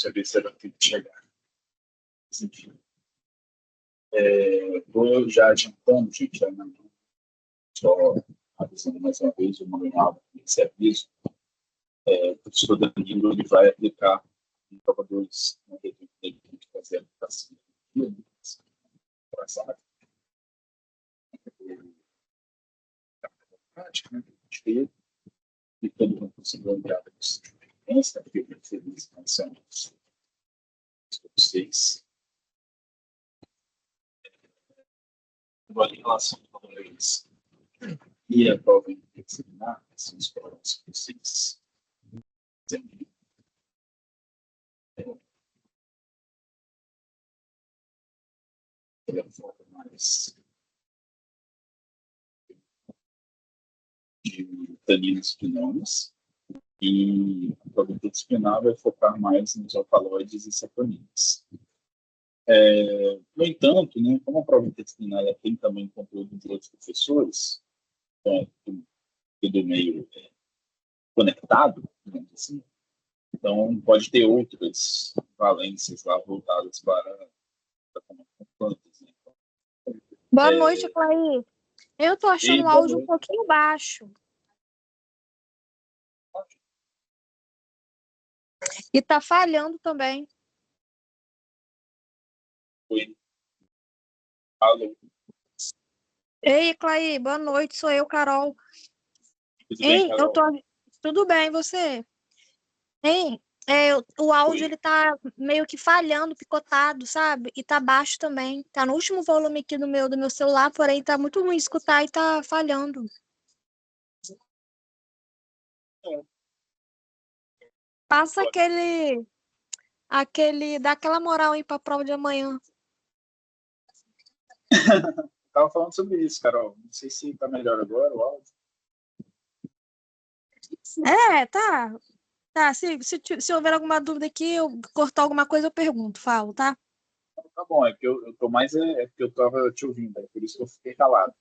saber se ela tem que chegar. Mas, enfim, estou já adiantando, gente, já não, só avisando mais uma vez o manual desse aviso. O professor Danilo ele vai aplicar em prova 2, né, ele tem que fazer a aplicação prática, né, que a gente fez, e todo mundo conseguiu entrar na experiência, porque eu feliz com essa vocês. Agora, em relação a valores e a prova interdisciplinar, são os provas que vocês mais de taninos e quinones, e a prova interdisciplinar vai focar mais nos alcaloides e saponinas. No entanto, né, como a prova interdisciplinar tem também conteúdo de outros professores, tudo meio conectado, digamos assim, então pode ter outras valências lá voltadas para plantas. Né? Boa noite, Clay. Eu tô achando o áudio um pouquinho baixo. E tá falhando também. Oi. Alô. Ei, Clay, boa noite, sou eu, Carol. Tudo Ei, bem, Carol? Tudo bem, você? Ei, o áudio ele tá meio que falhando, picotado, sabe? E tá baixo também. Tá no último volume aqui do meu celular, porém tá muito ruim escutar e tá falhando. Passa dá aquela moral aí pra prova de amanhã. Estava falando sobre isso, Carol. Não sei se está melhor agora o áudio. Tá. Tá, se houver alguma dúvida aqui, eu cortar alguma coisa, eu pergunto, falo, tá? Tá bom, é porque eu tô mais porque eu estava te ouvindo, é por isso que eu fiquei calado.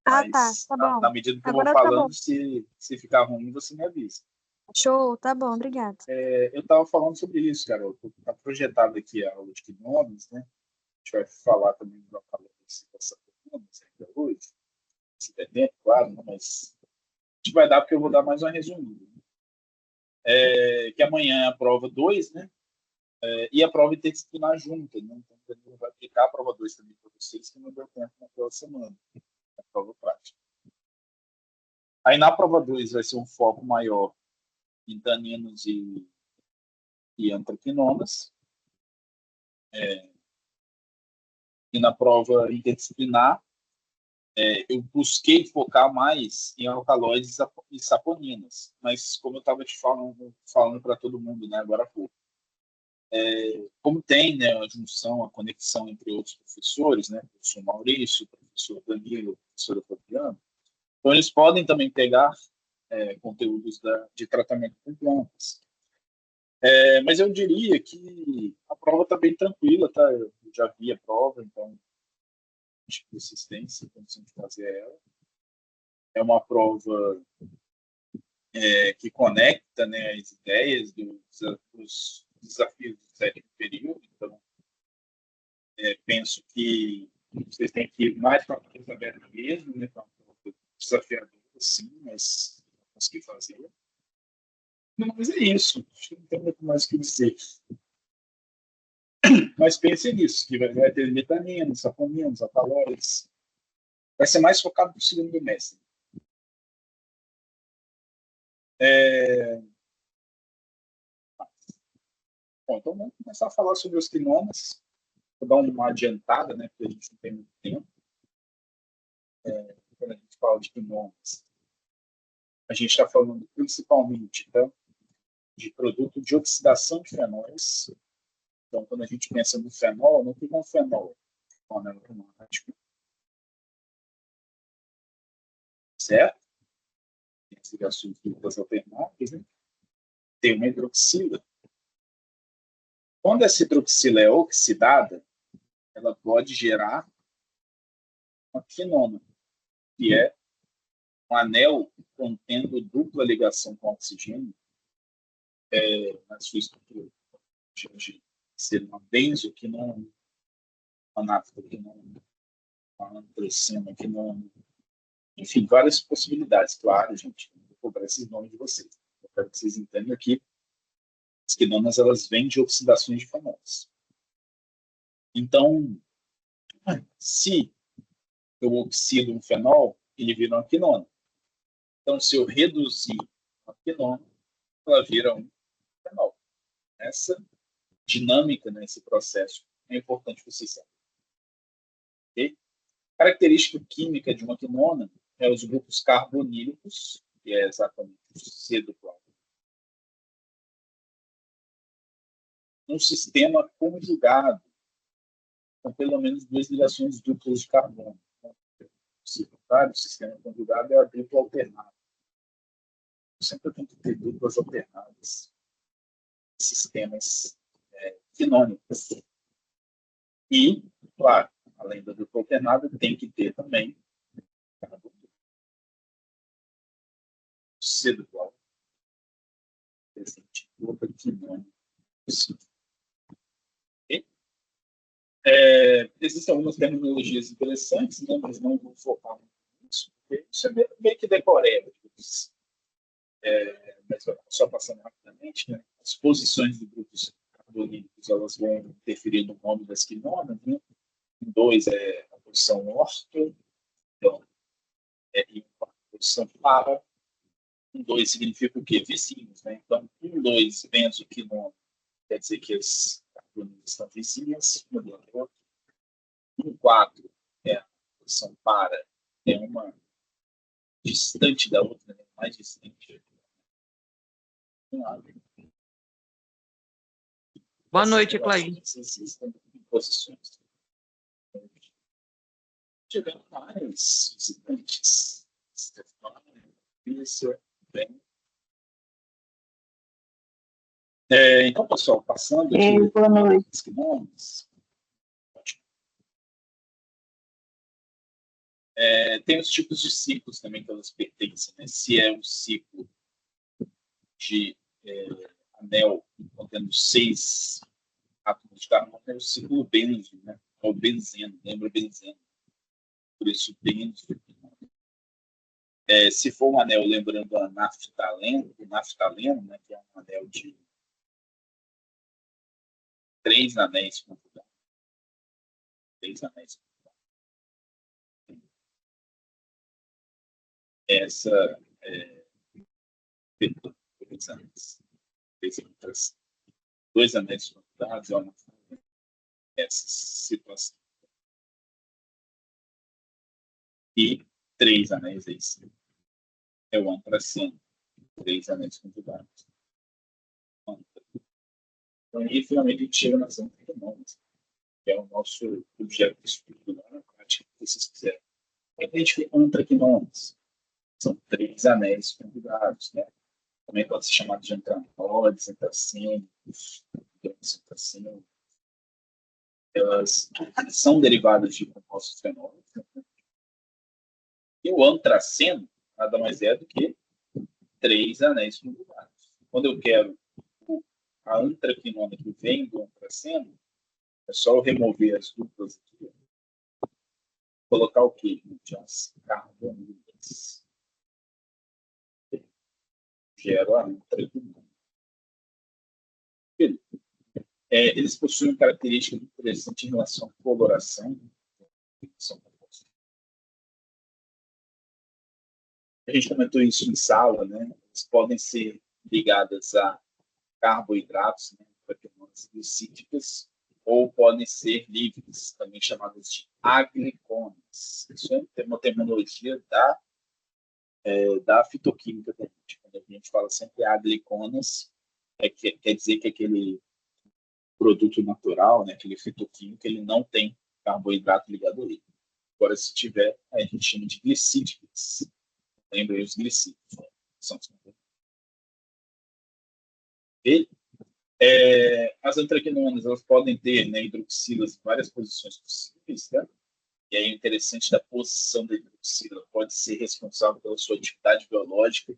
Ah, tá Mas bom. na medida que eu vou Agora tá bom. falando, se ficar ruim, você me avisa. Show, tá bom, obrigada. Eu estava falando sobre isso, Carol. Está projetado aqui a aula de quinones, né? A gente vai falar também do calor dessa quinones ainda hoje, se der tempo, claro, né? Mas a gente vai dar porque eu vou dar mais uma resumida. Que amanhã é a prova 2, né? E a prova interdisciplinar junta, né? Então, ele vai aplicar a prova 2 também para vocês, que não deu tempo na prova semana, a prova prática. Aí, na prova 2, vai ser um foco maior em taninos e antraquinonas. E na prova interdisciplinar, eu busquei focar mais em alcaloides e saponinas. Mas, como eu estava te falando para todo mundo, né, agora há pouco, como tem, né, a junção, a conexão entre outros professores, né, o professor Maurício, o professor Danilo, a professora Fabiana, então eles podem também pegar conteúdos de tratamento com plantas. Mas eu diria que a prova está bem tranquila, tá? Eu já vi a prova, então acho que persistência, condição de fazer ela. É uma prova que conecta, né, as ideias dos desafios do sétimo período, então penso que vocês têm que ir mais para a coisa aberta mesmo, né? Para uma desafiadora, sim, mas conseguir fazer. Não, mas é isso. Acho que não tem muito mais o que dizer. Mas pense nisso, que vai ter vitaminas, saponinas, alcaloides. Vai ser mais focado no segundo bimestre. Bom, então vamos começar a falar sobre os quinones. Vou dar uma adiantada, né? Porque a gente não tem muito tempo. Quando a gente fala de quinones, a gente está falando principalmente, tá, de produto de oxidação de fenóis. Então, quando a gente pensa no fenol, não tem um fenol, forma aromática. Certo? Tem as ligações químicas alternadas, né? Tem uma hidroxila. Quando essa hidroxila é oxidada, ela pode gerar uma quinona, que é um anel contendo dupla ligação com oxigênio na sua estrutura. de ser uma benzoquinona, uma naftaquinona, uma antracina, quinona, enfim, várias possibilidades. Claro, gente, não vou cobrar esses nomes de vocês. Eu quero que vocês entendam que as quinonas, elas vêm de oxidações de fenols. Então, se eu oxido um fenol, ele vira uma quinona. Então, se eu reduzir uma quinona, ela vira um fenol. Essa dinâmica nesse processo é importante vocês saberem. Okay? Característica química de uma quinona é os grupos carbonílicos, que é exatamente o C duplo. Um sistema conjugado com pelo menos 2 ligações duplas de carbono. O sistema conjugado é a dupla alternada. Sempre tem que ter duplas alternadas. Sistemas quinônicos. E, claro, além da dupla alternada, tem que ter também C duplo presente, dupla quinônica. Existem algumas terminologias interessantes, né, mas não vou focar nisso, porque isso é meio que decoreba. Mas só passando rapidamente, né, as posições de grupos carbonílicos, elas vão interferir no nome das quinonas. Né? Em 2 é a posição orto, então, em 4 a posição para. Em 2 significa o quê? Vizinhos. Né? Então, em 2, benzoquinona, quer dizer que as carbonílicas estão vizinhas, uma do outro. Em 4 é a posição para, é uma distante da outra, né? Mais distante. Boa noite, Clay. Existem em posições. Tivemos mais visitantes. Isso, bem. Então, pessoal, passando aqui. Boa noite. Os quilômetros. Tem os tipos de ciclos também que elas pertencem. Né? Se é um ciclo de anel contendo 6 átomos de carbono, é o ciclo benzo, né? É o benzeno, lembra benzeno? Por isso, benzo. Se for um anel, lembrando a naftaleno, né? Que é um anel de 3 anéis conjugados. 3 anéis conjugados. Essa dois anéis conjugados é uma essa situação. E 3 anéis aí sim. É o antraceno. 3 anéis conjugados. Então, aí, finalmente, a gente chega nas antraquinonas, que é o nosso objeto de estudo na prática, que vocês quiserem. A gente vê antraquinonas. São 3 anéis conjugados, né? Também pode ser chamado de antranóides, antracênicos, antracênicos. Elas são derivadas de compostos fenólicos. Né? E o antraceno nada mais é do que 3 anéis conjugados. Quando eu quero a antraquinona que vem do antraceno, é só eu remover as duplas aqui, colocar o quê? As carbonilas. Gero a antraquinona. Eles possuem uma característica muito interessante em relação à coloração. A gente comentou isso em sala, né? Eles podem ser ligadas a carboidratos, né? Proteínas glicídicas, ou podem ser livres, também chamadas de agliconas. Isso é uma terminologia da fitoquímica da gente. Quando a gente fala sempre agliconas, quer dizer que aquele produto natural, né, aquele fitoquímico, ele não tem carboidrato ligado a ele. Agora, se tiver, a gente chama de glicídicos. Lembra aí os glicídicos. Né? São os as antraquinonas, elas podem ter, né, hidroxilas em várias posições possíveis, né? E aí o interessante da posição da hidroxila pode ser responsável pela sua atividade biológica.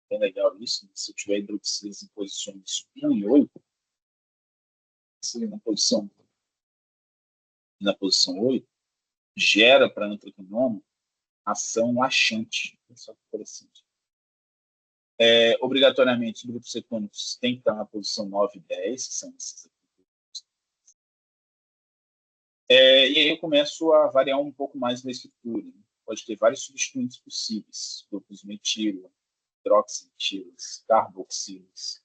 É legal isso, né? Se eu tiver hidroxilas em posições 1 e 8, na posição 8, gera para a antraquinona ação laxante. Só que interessante. Obrigatoriamente, os grupos cetônicos têm que estar na posição 9 e 10, que são esses aqui. E aí eu começo a variar um pouco mais na estrutura. Né? Pode ter vários substituintes possíveis, grupos metilo, hidroxietilos, carboxilos,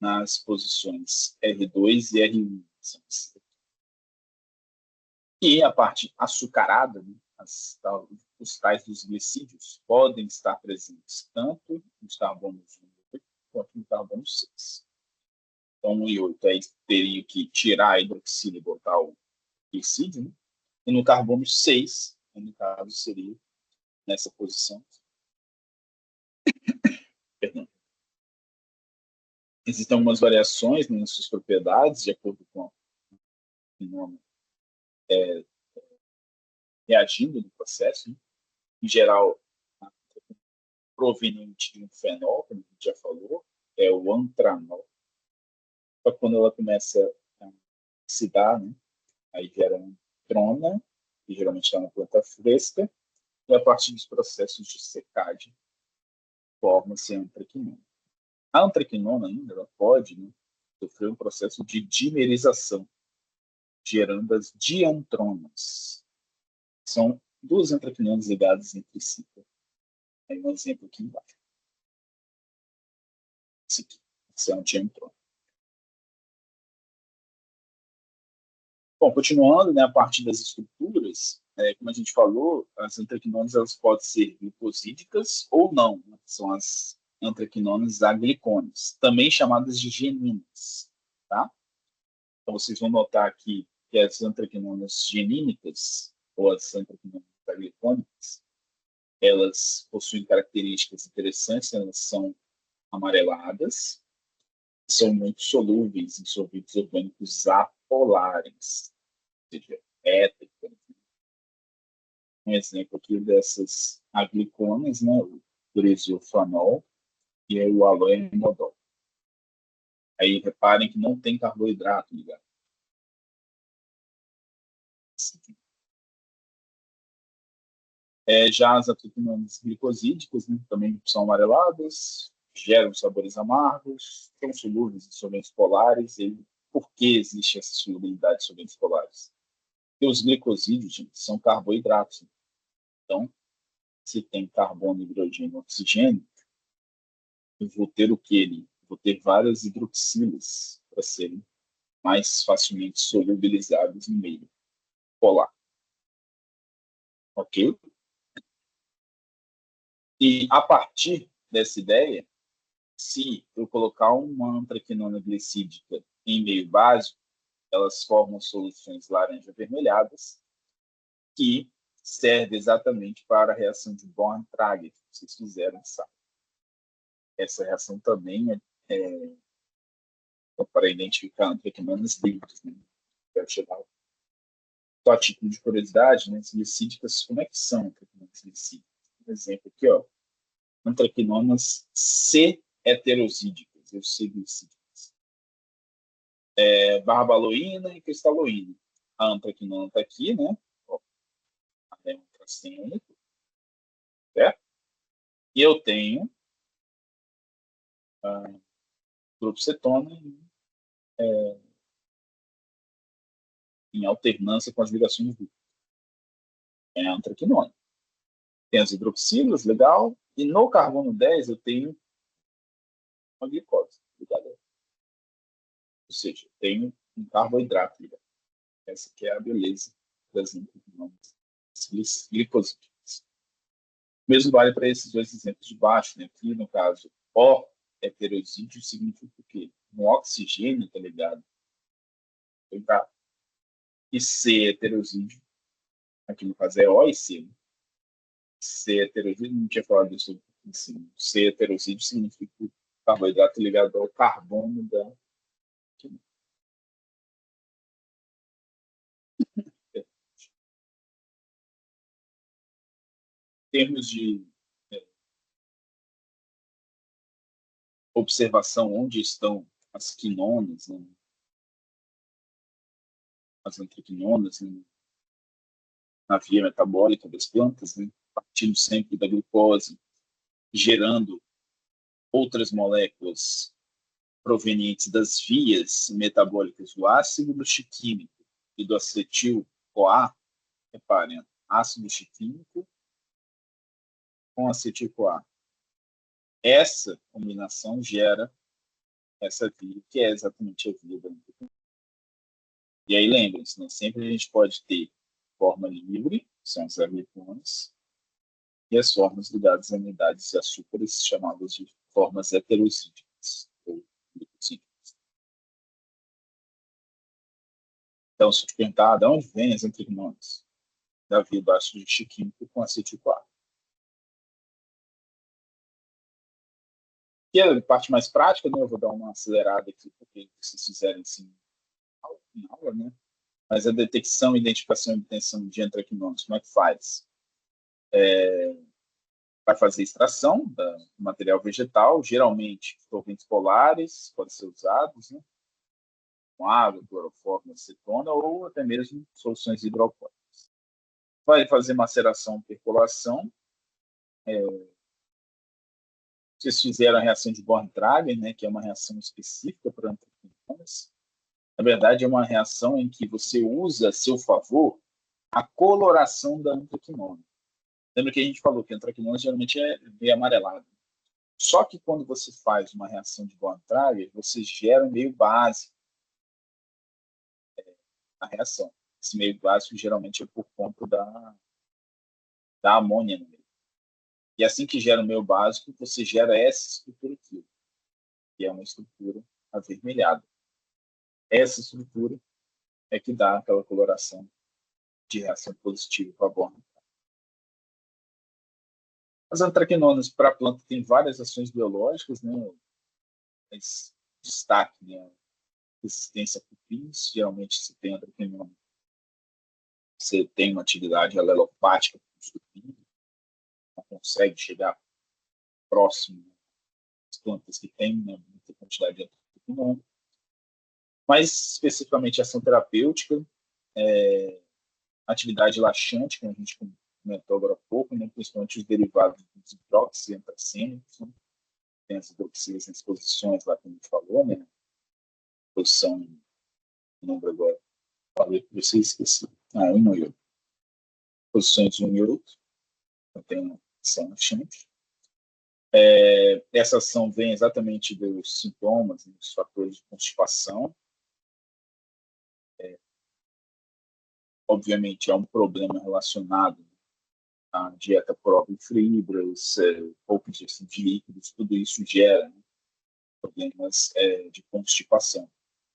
nas posições R2 e R1. E a parte açucarada, né? Os tais dos glicídios, podem estar presentes tanto nos carbonos 1 quanto no carbono 6. Então, 1 e 8 aí teria que tirar a hidroxila e botar o glicídio, né? E no carbono 6, no caso, seria nessa posição. Perdão. Existem algumas variações nas suas propriedades, de acordo com o fenômeno reagindo no processo. Né? Em geral, proveniente de um fenol, como a gente já falou, é o antranol. Só que quando ela começa a se dar, né? Aí gera uma trona, que geralmente está na planta fresca, e a partir dos processos de secagem, forma-se a antraquinona. A antraquinona ainda ela pode, né, sofrer um processo de dimerização, gerando as diantronas. São duas antraquinonas ligadas entre si. Tem um exemplo aqui embaixo. Esse é um diantrona. Bom, continuando, né, a partir das estruturas, como a gente falou, as antraquinonas elas podem ser glicosídicas ou não. Né? São as antraquinonas aglicones, também chamadas de geninas. Tá? Então, vocês vão notar aqui que as antraquinonas genínicas, ou as antraquinonas aglicônicas, elas possuem características interessantes, elas são amareladas, são muito solúveis em solventes orgânicos apolares, ou seja, éter. Um exemplo aqui dessas agliconas, né, o glisiofranol e o aloemodol. Aí reparem que não tem carboidrato ligado. Já as antraquinonas glicosídicas, né, também são amareladas, geram sabores amargos, são solúveis em solventes polares. E por que existe essa solubilidade em solventes polares? Porque os glicosídeos, gente, são carboidratos. Então, se tem carbono, hidrogênio e oxigênio, eu vou ter o que ali? Vou ter várias hidroxilas para serem mais facilmente solubilizadas no meio polar. Ok? E a partir dessa ideia, se eu colocar uma antraquinona glicídica em meio básico, elas formam soluções laranja-avermelhadas que servem exatamente para a reação de Born-Trager, que vocês fizeram, sabe? Essa reação também é para identificar antraquinonas livres, né? Só a título de curiosidade, né, as glicídicas, como é que são antraquinonas glicídicas? Por exemplo, aqui, ó, antraquinonas C-heterosídicas, ou C-glicídicas. Barbaloína e cristaloína. A antraquinona está aqui, né? Ó, é um tracinho único, certo? E eu tenho grupo cetona em alternância com as ligações duplas. É a antraquinona. Tem as hidroxilas, legal. E no carbono 10 eu tenho uma glicose ligada. Ou seja, eu tenho um carboidrato ligado. Essa que é a beleza das antraquinonas glicosídicas. O mesmo vale para esses dois exemplos de baixo. Né? Aqui, no caso, O heterosídeo significa o quê? Um oxigênio está ligado. E C heterosídeo, aqui no caso é O e C. Né? C heterosídeo, não tinha falado isso assim. C heterosídeo significa carboidrato ligado ao carbono da. Em termos de observação onde estão as quinonas, né? as antraquinonas, né, na via metabólica das plantas, né, partindo sempre da glucose, gerando outras moléculas provenientes das vias metabólicas do ácido xiquímico e do acetil-CoA. Reparem, ácido xiquímico com acetil-CoA. Essa combinação gera essa via, que é exatamente a via da antraquinona. E aí, lembrem-se, né, sempre a gente pode ter forma livre, que são as aminonas, e as formas ligadas a unidades de açúcares, chamadas de formas heterozídeas, ou glicosídeas. Então, se eu te perguntar, de onde vêm as antraquinonas? Da via do ácido xiquímico com acetil-CoA. E a parte mais prática, né, eu vou dar uma acelerada aqui, porque vocês fizerem assim, em aula, né? Mas a detecção, identificação e obtenção de antraquinonas, como é que faz? Vai fazer extração do material vegetal, geralmente solventes polares, podem ser usados, né? Com água, cloroformo, acetona, ou até mesmo soluções hidroalcoólicas. Vai fazer maceração, percolação. Vocês fizeram a reação de Born-Trager, né, que é uma reação específica para antraquinonas. Na verdade, é uma reação em que você usa a seu favor a coloração da antraquinona. Lembra que a gente falou que a antraquinona geralmente é meio amarelada. Só que quando você faz uma reação de Born-Trager, você gera um meio básico na reação. Esse meio básico geralmente é por conta da amônia no meio. E assim que gera o meio básico, você gera essa estrutura aqui, que é uma estrutura avermelhada. Essa estrutura é que dá aquela coloração de reação positiva com a Born. As antraquinonas para a planta tem várias ações biológicas, né? Mas destaque, né? Resistência a cupins, geralmente se tem antraquinona, você tem uma atividade alelopática com os cupins, não consegue chegar próximo às plantas que têm, né, muita quantidade de antraquinona. Mas especificamente ação terapêutica, atividade laxante, que a gente comentou agora há pouco, né, principalmente os derivados dos hidroxiantracênicos, né? Tem as hidroxilas nas posições lá que a gente falou, né? Posição, não lembro agora, falei para vocês, esqueci. 1 e 8. Posições 1 e 8, então tem uma ação laxante. Essa ação vem exatamente dos sintomas, dos fatores de constipação. Obviamente, é um problema relacionado à dieta pobre de fibras, pouca ingestão de líquidos, tudo isso gera, né, problemas de constipação.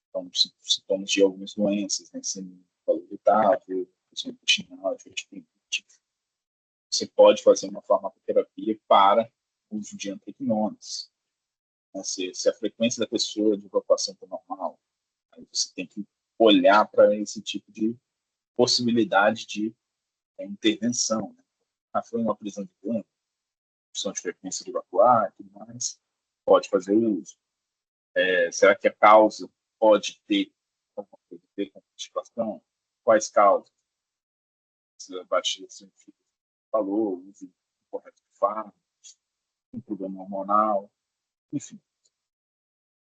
Então, sintomas de algumas doenças, né, sendo irritável, intestinal, você pode fazer uma farmacoterapia para o uso de antraquinonas. Se a frequência da pessoa de evacuação está normal, aí você tem que olhar para esse tipo de possibilidade de intervenção. Né? Foi uma prisão de campo, opção de frequência de evacuar e tudo mais, pode fazer o uso. Será que a causa pode ter alguma coisa a ver com a constipação? Quais causas? Baixa falou, uso correto de fármacos, um problema hormonal, enfim.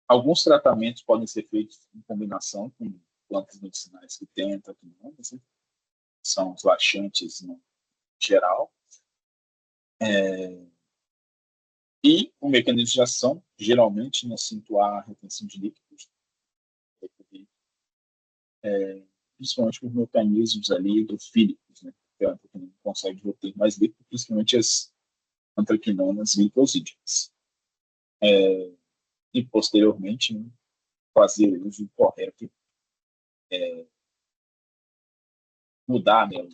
Alguns tratamentos podem ser feitos em combinação com plantas medicinais que têm antraquinonas, né? São os laxantes no geral. E o mecanismo de ação, geralmente, no acentuar a retenção de líquidos, principalmente por mecanismos ali hidrofílicos, né? Que a antraquinona consegue reter mais líquido, principalmente as antraquinonas glicosídeas. E, posteriormente, né, fazer o uso correto, mudar, né, o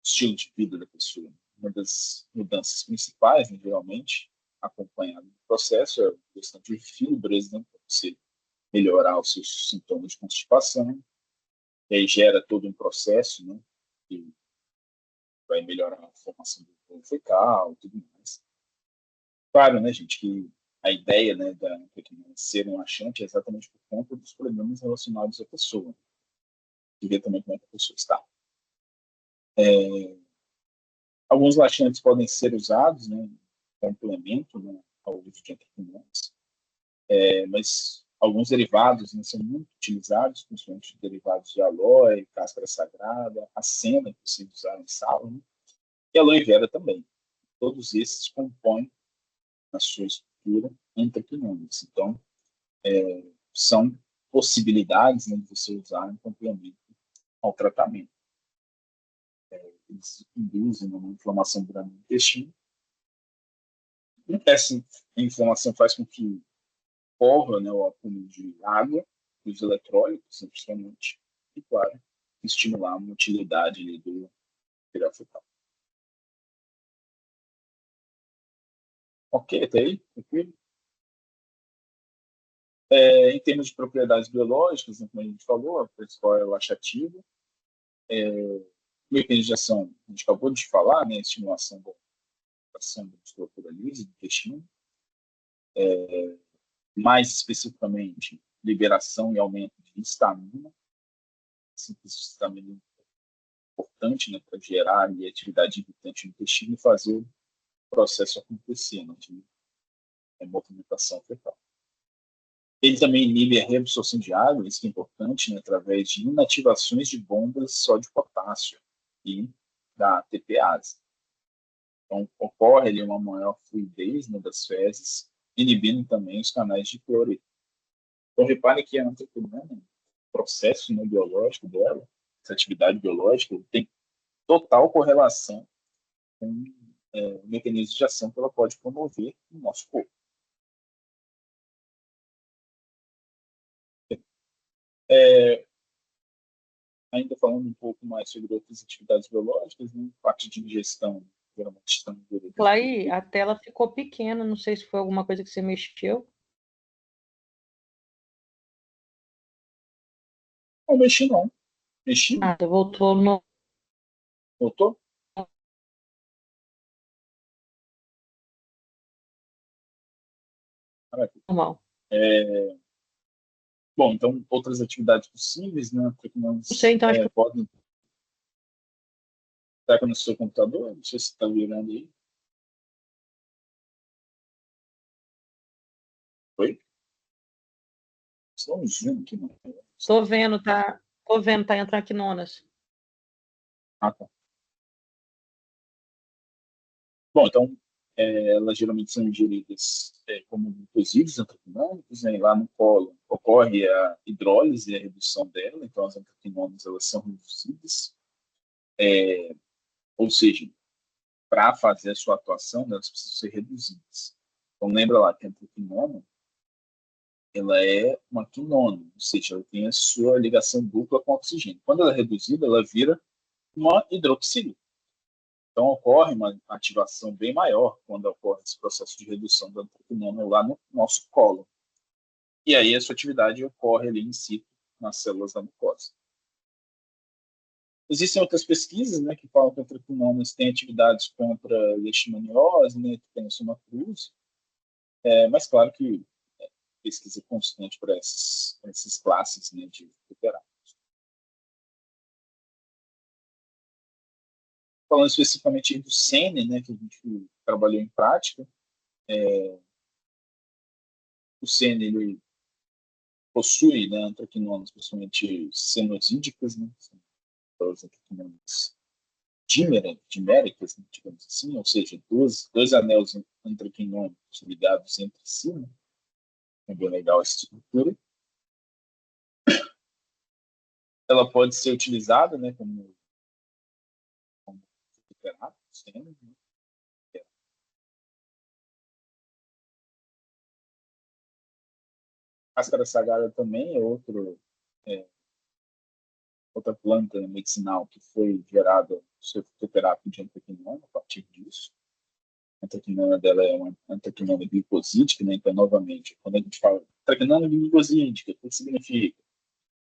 estilo de vida da pessoa. Uma das mudanças principais, né, geralmente, acompanhado do processo, é a questão de fibras, né, para você melhorar os seus sintomas de constipação. E aí gera todo um processo, né, que vai melhorar a formação do bolo fecal e tudo mais. Claro, né, gente, que a ideia, né, da antraquinona ser um laxante é exatamente por conta dos problemas relacionados à pessoa. e ver também como é que a pessoa está. Alguns laxantes podem ser usados, né, complemento, né, ao uso de antraquinones, mas alguns derivados, né, são muito utilizados, principalmente derivados de aloe, cáscara sagrada, acena, que se usar em sal, né, e aloe vera também. Todos esses compõem na sua estrutura antraquinones. Então, são possibilidades, né, de você usar em complemento ao tratamento. Eles induzem uma inflamação grande no intestino. Essa inflamação faz com que corra, né, o acúmulo de água, os eletrólitos, principalmente, e, claro, estimular a motilidade ali do material fecal. Ok, até aí? Tranquilo? Em termos de propriedades biológicas, né, como a gente falou, a principal é o laxativo. O mecanismo de ação, a gente acabou de falar, né, a estimulação da ação da musculatura lisa do intestino. Mais especificamente, liberação e aumento de histamina. Síntese de histamina é importante, né, para gerar ali, atividade irritante no intestino e fazer o processo acontecer, né, de movimentação fecal. Ele também inibe a reabsorção de água, isso que é importante, né, através de inativações de bombas sódio-potássio e da ATPase. Então, ocorre ali uma maior fluidez, né, das fezes, inibindo também os canais de cloreto. Então, repare que a antraquinona, o processo, né, biológico dela, essa atividade biológica, tem total correlação com o mecanismo de ação que ela pode promover no nosso corpo. Ainda falando um pouco mais sobre outras atividades biológicas, né, parte de ingestão, geralmente estão em Clay, a tela ficou pequena, não sei se foi alguma coisa que você mexeu. Não mexi, não. Mexi? Nada, voltou no Voltou? Maravilha. normal. Bom, então, outras atividades possíveis, né, que nós Não sei, então acho que podem estar no seu computador, não sei se está virando aí. Oi? Estamos vendo aqui, mano. tô vendo, tá? Tô vendo, tá entrando aqui nonas. Ah, tá. Bom, então, elas geralmente são ingeridas como glucosídeos antraquinônicos, né, e lá no colo ocorre a hidrólise e a redução dela, então as antraquinonas elas são reduzidas, ou seja, para fazer a sua atuação, né, elas precisam ser reduzidas. Então, lembra lá que a antraquinona ela é uma quinona, ou seja, ela tem a sua ligação dupla com o oxigênio. Quando ela é reduzida, ela vira uma hidroxila. Então, ocorre uma ativação bem maior quando ocorre esse processo de redução da antraquinona lá no nosso colo. E aí, a sua atividade ocorre ali em situ, nas células da mucosa. Existem outras pesquisas, né, que falam que a antraquinonas têm atividades contra leishmaniose, né, trypanosoma cruzi, mas claro que pesquisa constante para essas classes, né, de fitoterápicos. Falando especificamente do sene, né, que a gente trabalhou em prática, o sene ele possui, né, antraquinonas, principalmente senosídicas, né, as antraquinonas diméricas, né, digamos assim, ou seja, dois anéis antraquinônicos ligados entre si, né, é bem legal essa estrutura. Ela pode ser utilizada, né, como fitoterápico, né. Cáscara sagrada também é outra planta, né, medicinal que foi gerada no seu fitoterápico de antraquinona a partir disso. A antraquinona dela é uma antraquinona glicosídica, né? Então, novamente, quando a gente fala antraquinona glicosídica, o que significa?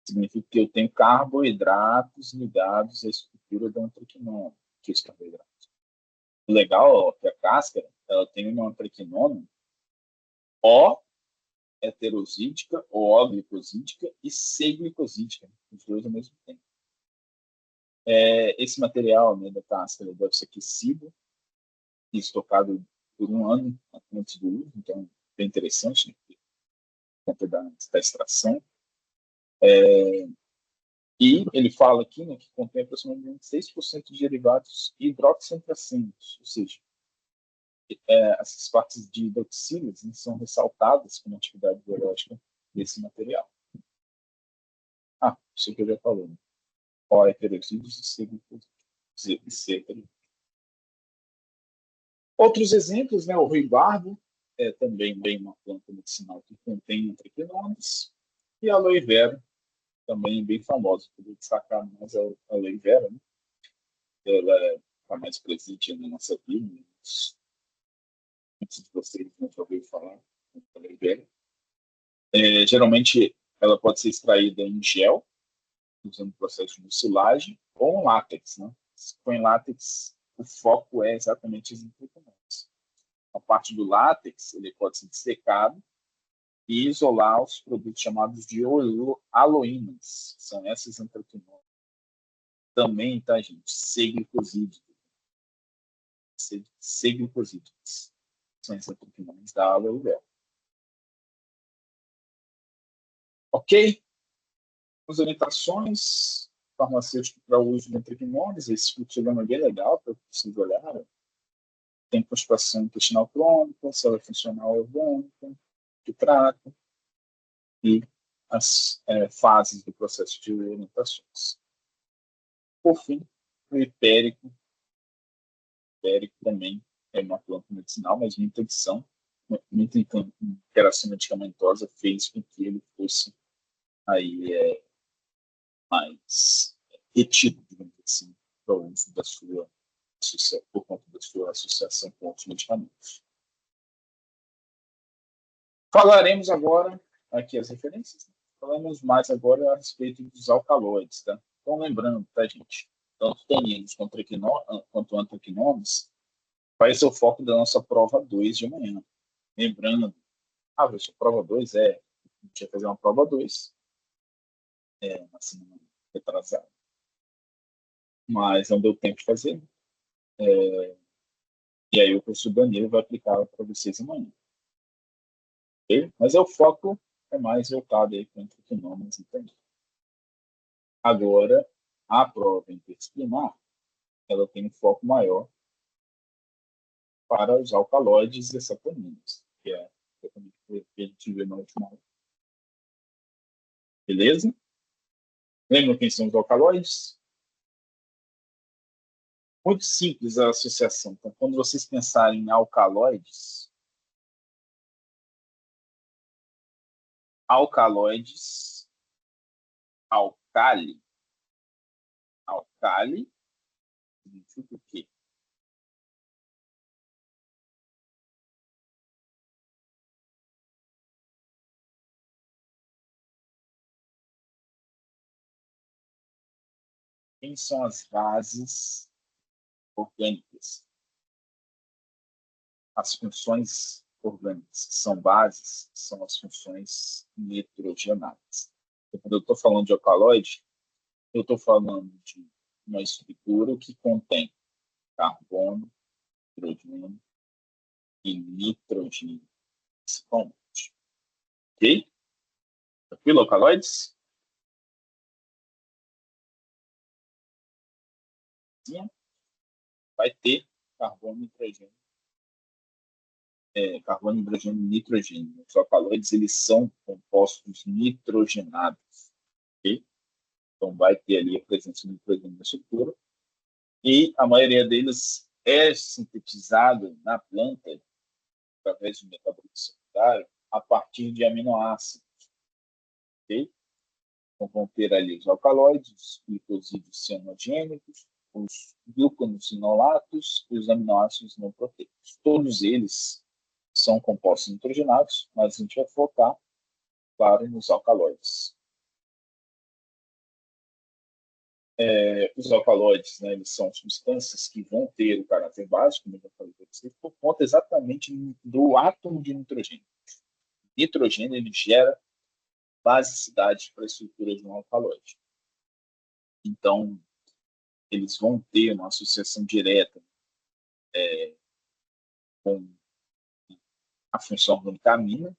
Significa que eu tenho carboidratos ligados à estrutura da antraquinona, que é os carboidratos. O legal é que a casca ela tem uma antraquinona O heterosídica ou O glicosídica e C glicosídica, os dois ao mesmo tempo. Esse material, né, da casca deve ser aquecido e estocado por 1 ano antes do uso, então é bem interessante, né, por conta da extração. E ele fala aqui, né, que contém aproximadamente 6% de derivados hidroxiantracínicos, ou seja, essas partes de hidroxilas, né, são ressaltadas como atividade biológica desse material. Isso que eu já falei. Né? O heterozídeos e C. Outros exemplos, né, o ruibarbo é também uma planta medicinal que contém antraquinones, e a aloe vera, também bem famosa. Por destacar mais a aloe vera, né? Ela está mais presente na nossa vida. Muitos de vocês não já ouviram falar da aloe vera. Geralmente, ela pode ser extraída em gel, usando o processo de mucilagem, ou em látex. Né? Se for em látex, o foco é exatamente as antraquinones. A parte do látex, ele pode ser dessecado e isolar os produtos chamados de aloínas, são essas antraquinones. Também, tá, gente? C-glicosídeos. C-glicosídeos. São as antraquinones da aloe vera. Ok? As orientações farmacêuticas para o uso de antraquinones, esse flutilano é bem legal para vocês olharem. Tem constipação intestinal crônica, célula funcional orgânica, que trata, e as fases do processo de orientações. Por fim, o hipérico. O hipérico também é uma planta medicinal, mas muita interação medicamentosa fez com que ele fosse aí, mais retido, digamos assim, para o uso da sua por conta da sua associação com outros medicamentos. Falaremos agora, aqui as referências, né? Falamos mais agora a respeito dos alcaloides, tá? Então, lembrando, tá, gente? Tanto taninos quanto antraquinones, vai ser o foco da nossa prova 2 de amanhã. Lembrando, professor, prova 2 a gente vai fazer uma prova 2, na semana retrasada. Mas não deu tempo de fazer. E aí o professor Danilo vai aplicar para vocês amanhã. Okay? Mas o foco é mais voltado aí para antraquinones também. Agora, a prova interdisciplinar, ela tem um foco maior para os alcaloides e saponinas, que é exatamente o que a gente viu na última aula. Beleza? Lembram quem são os alcaloides? Muito simples a associação. Então, quando vocês pensarem em alcaloides, alcali significa o quê? Quem são as bases orgânicas? As funções orgânicas que são bases são as funções nitrogenadas. Então, quando eu estou falando de alcaloide, eu estou falando de uma estrutura que contém carbono, hidrogênio e nitrogênio, principalmente. Ok? Tranquilo, alcaloides? Sim. Vai ter carbono, hidrogênio. Carbono, hidrogênio e nitrogênio. Os alcaloides, eles são compostos nitrogenados. Ok? Então, vai ter ali a presença do nitrogênio na estrutura. E a maioria deles é sintetizado na planta, através do metabolismo secundário, a partir de aminoácidos. Okay? Então, vão ter ali os alcaloides, os glicosídeos cianogênicos, os glucosinolatos e os aminoácidos não proteicos. Todos eles são compostos nitrogenados, mas a gente vai focar, claro, nos alcaloides. Os alcaloides, né, eles são substâncias que vão ter o caráter básico, como eu já falei para vocês, por conta exatamente do átomo de nitrogênio. Nitrogênio ele gera basicidade para a estrutura de um alcaloide. Então, eles vão ter uma associação direta com a função orgânica amina,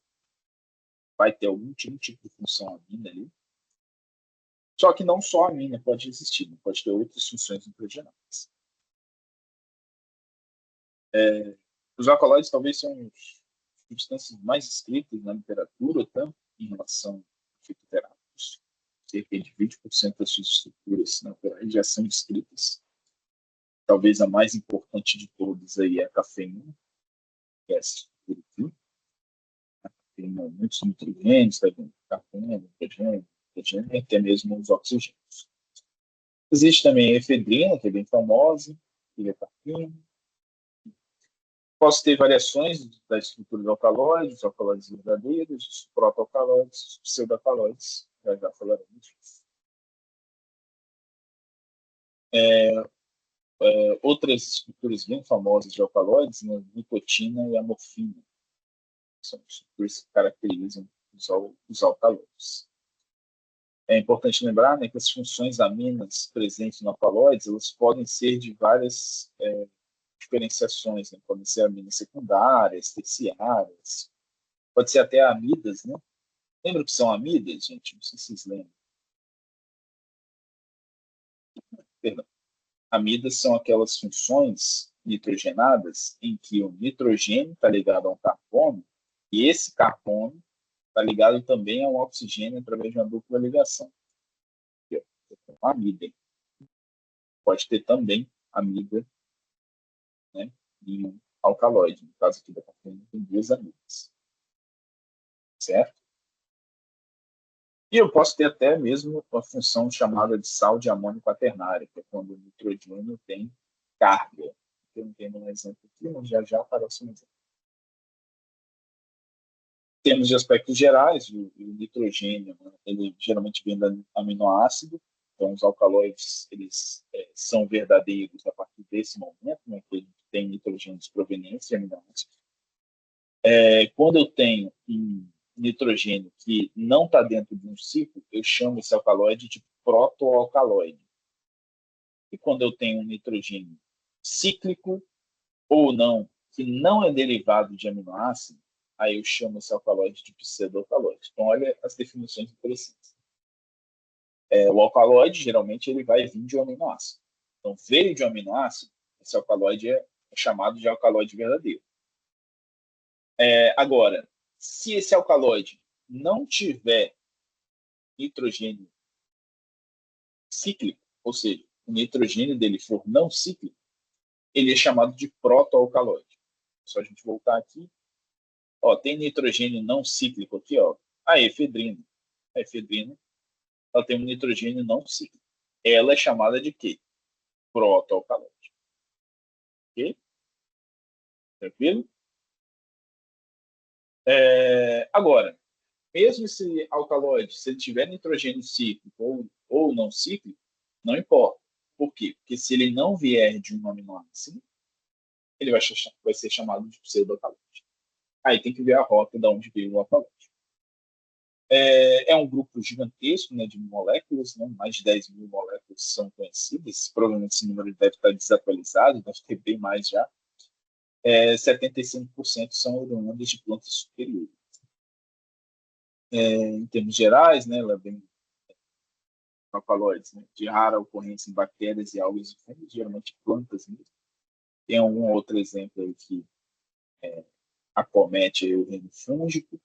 vai ter algum tipo de função amina ali. Só que não só a amina pode existir, pode ter outras funções nitrogenadas. Os alcaloides talvez são as substâncias mais escritas na literatura, tanto em relação a fitoterápicos. Cerca de 20% das suas estruturas naturais já são descritas. Talvez a mais importante de todas aí é a cafeína, que é essa estrutura aqui. Tem muitos nitrogênios, carbono, nitrogênio, e até mesmo os oxigênios. Existe também a efedrina, que é bem famosa, e a cafeína. Posso ter variações da estrutura do alcaloide, os alcaloides verdadeiros, os protoalcaloides, os pseudoalcaloides. Já falaremos disso. Outras estruturas bem famosas de alcaloides, né, a nicotina e a morfina. São estruturas que caracterizam os alcaloides. É importante lembrar, né, que as funções aminas presentes no alcaloides, elas podem ser de várias diferenciações, né? Podem ser aminas secundárias, terciárias, pode ser até amidas, né? Lembra o que são amidas, gente? Não sei se vocês lembram. Perdão. Amidas são aquelas funções nitrogenadas em que o nitrogênio está ligado a um carbono e esse carbono está ligado também a um oxigênio através de uma dupla ligação. Aqui, ó, uma amida. Pode ter também amida, né, em um alcaloide. No caso aqui da cafeína, tem 2 amidas. Certo? E eu posso ter até mesmo uma função chamada de sal de amônio quaternário, que é quando o nitrogênio tem carga. Eu não tenho um exemplo aqui, mas já aparece um exemplo. Em termos de aspectos gerais, o nitrogênio, né, ele geralmente vem do aminoácido. Então, os alcaloides, eles são verdadeiros a partir desse momento, né, que ele tem nitrogênios provenientes de aminoácidos. Quando eu tenho um nitrogênio que não está dentro de um ciclo, eu chamo esse alcaloide de protoalcaloide. E quando eu tenho um nitrogênio cíclico ou não, que não é derivado de aminoácido, aí eu chamo esse alcaloide de pseudoalcaloide. Então, olha as definições interessantes. O alcaloide, geralmente, ele vai vir de um aminoácido. Então, veio de um aminoácido, esse alcaloide é chamado de alcaloide verdadeiro. Agora, se esse alcaloide não tiver nitrogênio cíclico, ou seja, o nitrogênio dele for não cíclico, ele é chamado de protoalcaloide. Só a gente voltar aqui. Ó, tem nitrogênio não cíclico aqui, ó, a efedrina. A efedrina, ela tem um nitrogênio não cíclico. Ela é chamada de quê? Protoalcaloide. Ok? Tranquilo? Agora, mesmo esse alcaloide, se ele tiver nitrogênio cíclico ou não cíclico, não importa. Por quê? Porque se ele não vier de um aminoácido, ele vai ser chamado de pseudoalcaloide. Aí tem que ver a rota de onde veio o alcaloide. É um grupo gigantesco, né, de moléculas, né, mais de 10 mil moléculas são conhecidas. Provavelmente esse número deve estar desatualizado, deve ter bem mais já. 75% são oriundas de plantas superiores. Em termos gerais, né, ela é bem alcaloides, né, de rara ocorrência em bactérias e algas e fungos, geralmente plantas mesmo. Tem algum outro exemplo aí que acomete aí o reino fúngico,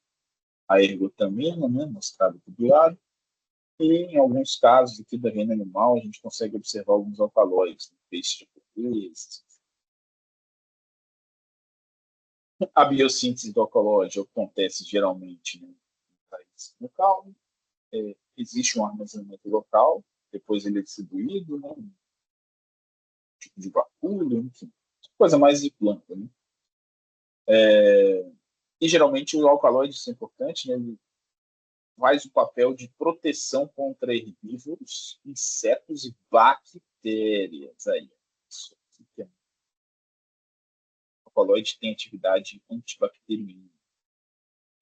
a ergotamina, né, mostrado aqui do lado, e em alguns casos aqui da reino animal a gente consegue observar alguns alcaloides, né, peixes de português. A biossíntese do alcaloide acontece geralmente, né, no caldo. Existe um armazenamento local, depois ele é distribuído, né, um tipo de vacúolo, enfim, coisa mais de planta, né? E geralmente o alcaloide, isso é importante, né, ele faz o papel de proteção contra herbívoros, insetos e bactérias. Aí, isso aqui é... O alcaloide tem atividade antibacteriana.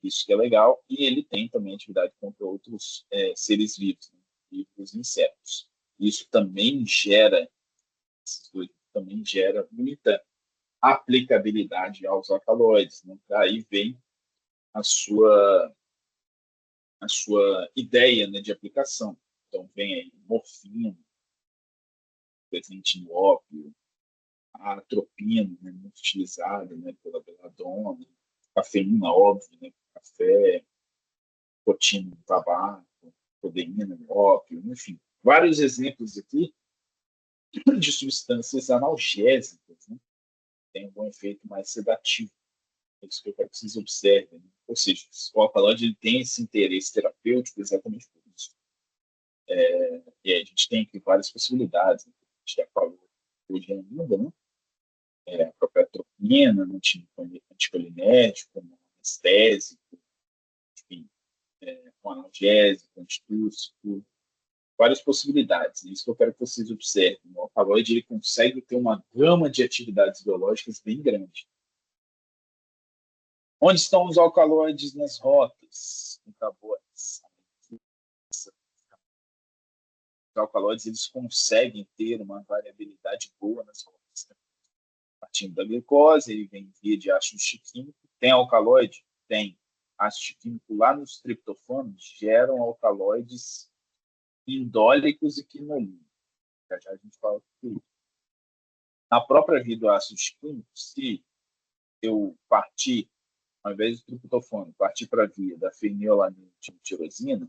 Isso que é legal. E ele tem também atividade contra outros seres vivos, né? Vivos e insetos. Isso também gera Esses dois também geram muita aplicabilidade aos alcaloides, né? Daí vem a sua ideia, né, de aplicação. Então, vem aí morfina, presente no ópio, a atropina, né, muito utilizada, né, pela beladona, cafeína, óbvio, né, café, nicotina no tabaco, codeína no ópio, enfim. Vários exemplos aqui de substâncias analgésicas, né, tem um bom efeito mais sedativo. É isso que eu quero que vocês observem. Né? Ou seja, o alcaloide tem esse interesse terapêutico exatamente por isso. E aí a gente tem aqui várias possibilidades. Né? A gente já falou hoje ainda, né? A própria atropina, anticolinérgico, anestésico, enfim, um analgésico, antitúrcico, várias possibilidades. É isso que eu quero que vocês observem. O alcaloide ele consegue ter uma gama de atividades biológicas bem grande. Onde estão os alcaloides nas rotas metabólicas? Os alcaloides eles conseguem ter uma variabilidade boa nas rotas. Né? Partindo da glicose, ele vem via de ácido químico. Tem alcaloide? Tem. Ácido químico lá nos triptofanos geram alcaloides indólicos e quinolínicos. Já já a gente fala tudo. Na própria via do ácido químico, se eu partir, ao invés do triptofano, partir para a via da fenilalanina e tirosina,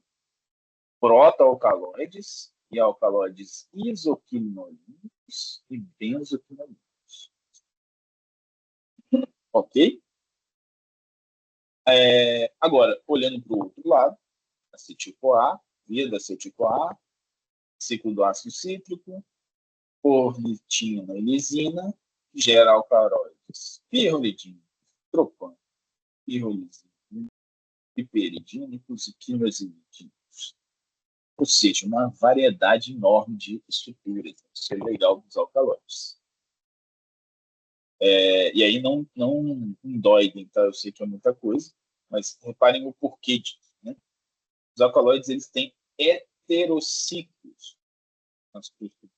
protoalcaloides e alcaloides isoquinolínicos e benzoquinolínicos. Ok? Agora, olhando para o outro lado, acetil-CoA, via da acetil-CoA, ciclo do ácido cítrico, ornitina e lisina, gera alcaloides pirrolidínicos, tropânicos, pirrolidínicos, piperidínicos e quinosidínicos. Ou seja, uma variedade enorme de estruturas. Isso é legal dos alcaloides. E aí não endoidem, tá? Eu sei que é muita coisa, mas reparem o porquê disso. Né? Os alcaloides eles têm heterociclos nas suas estruturas.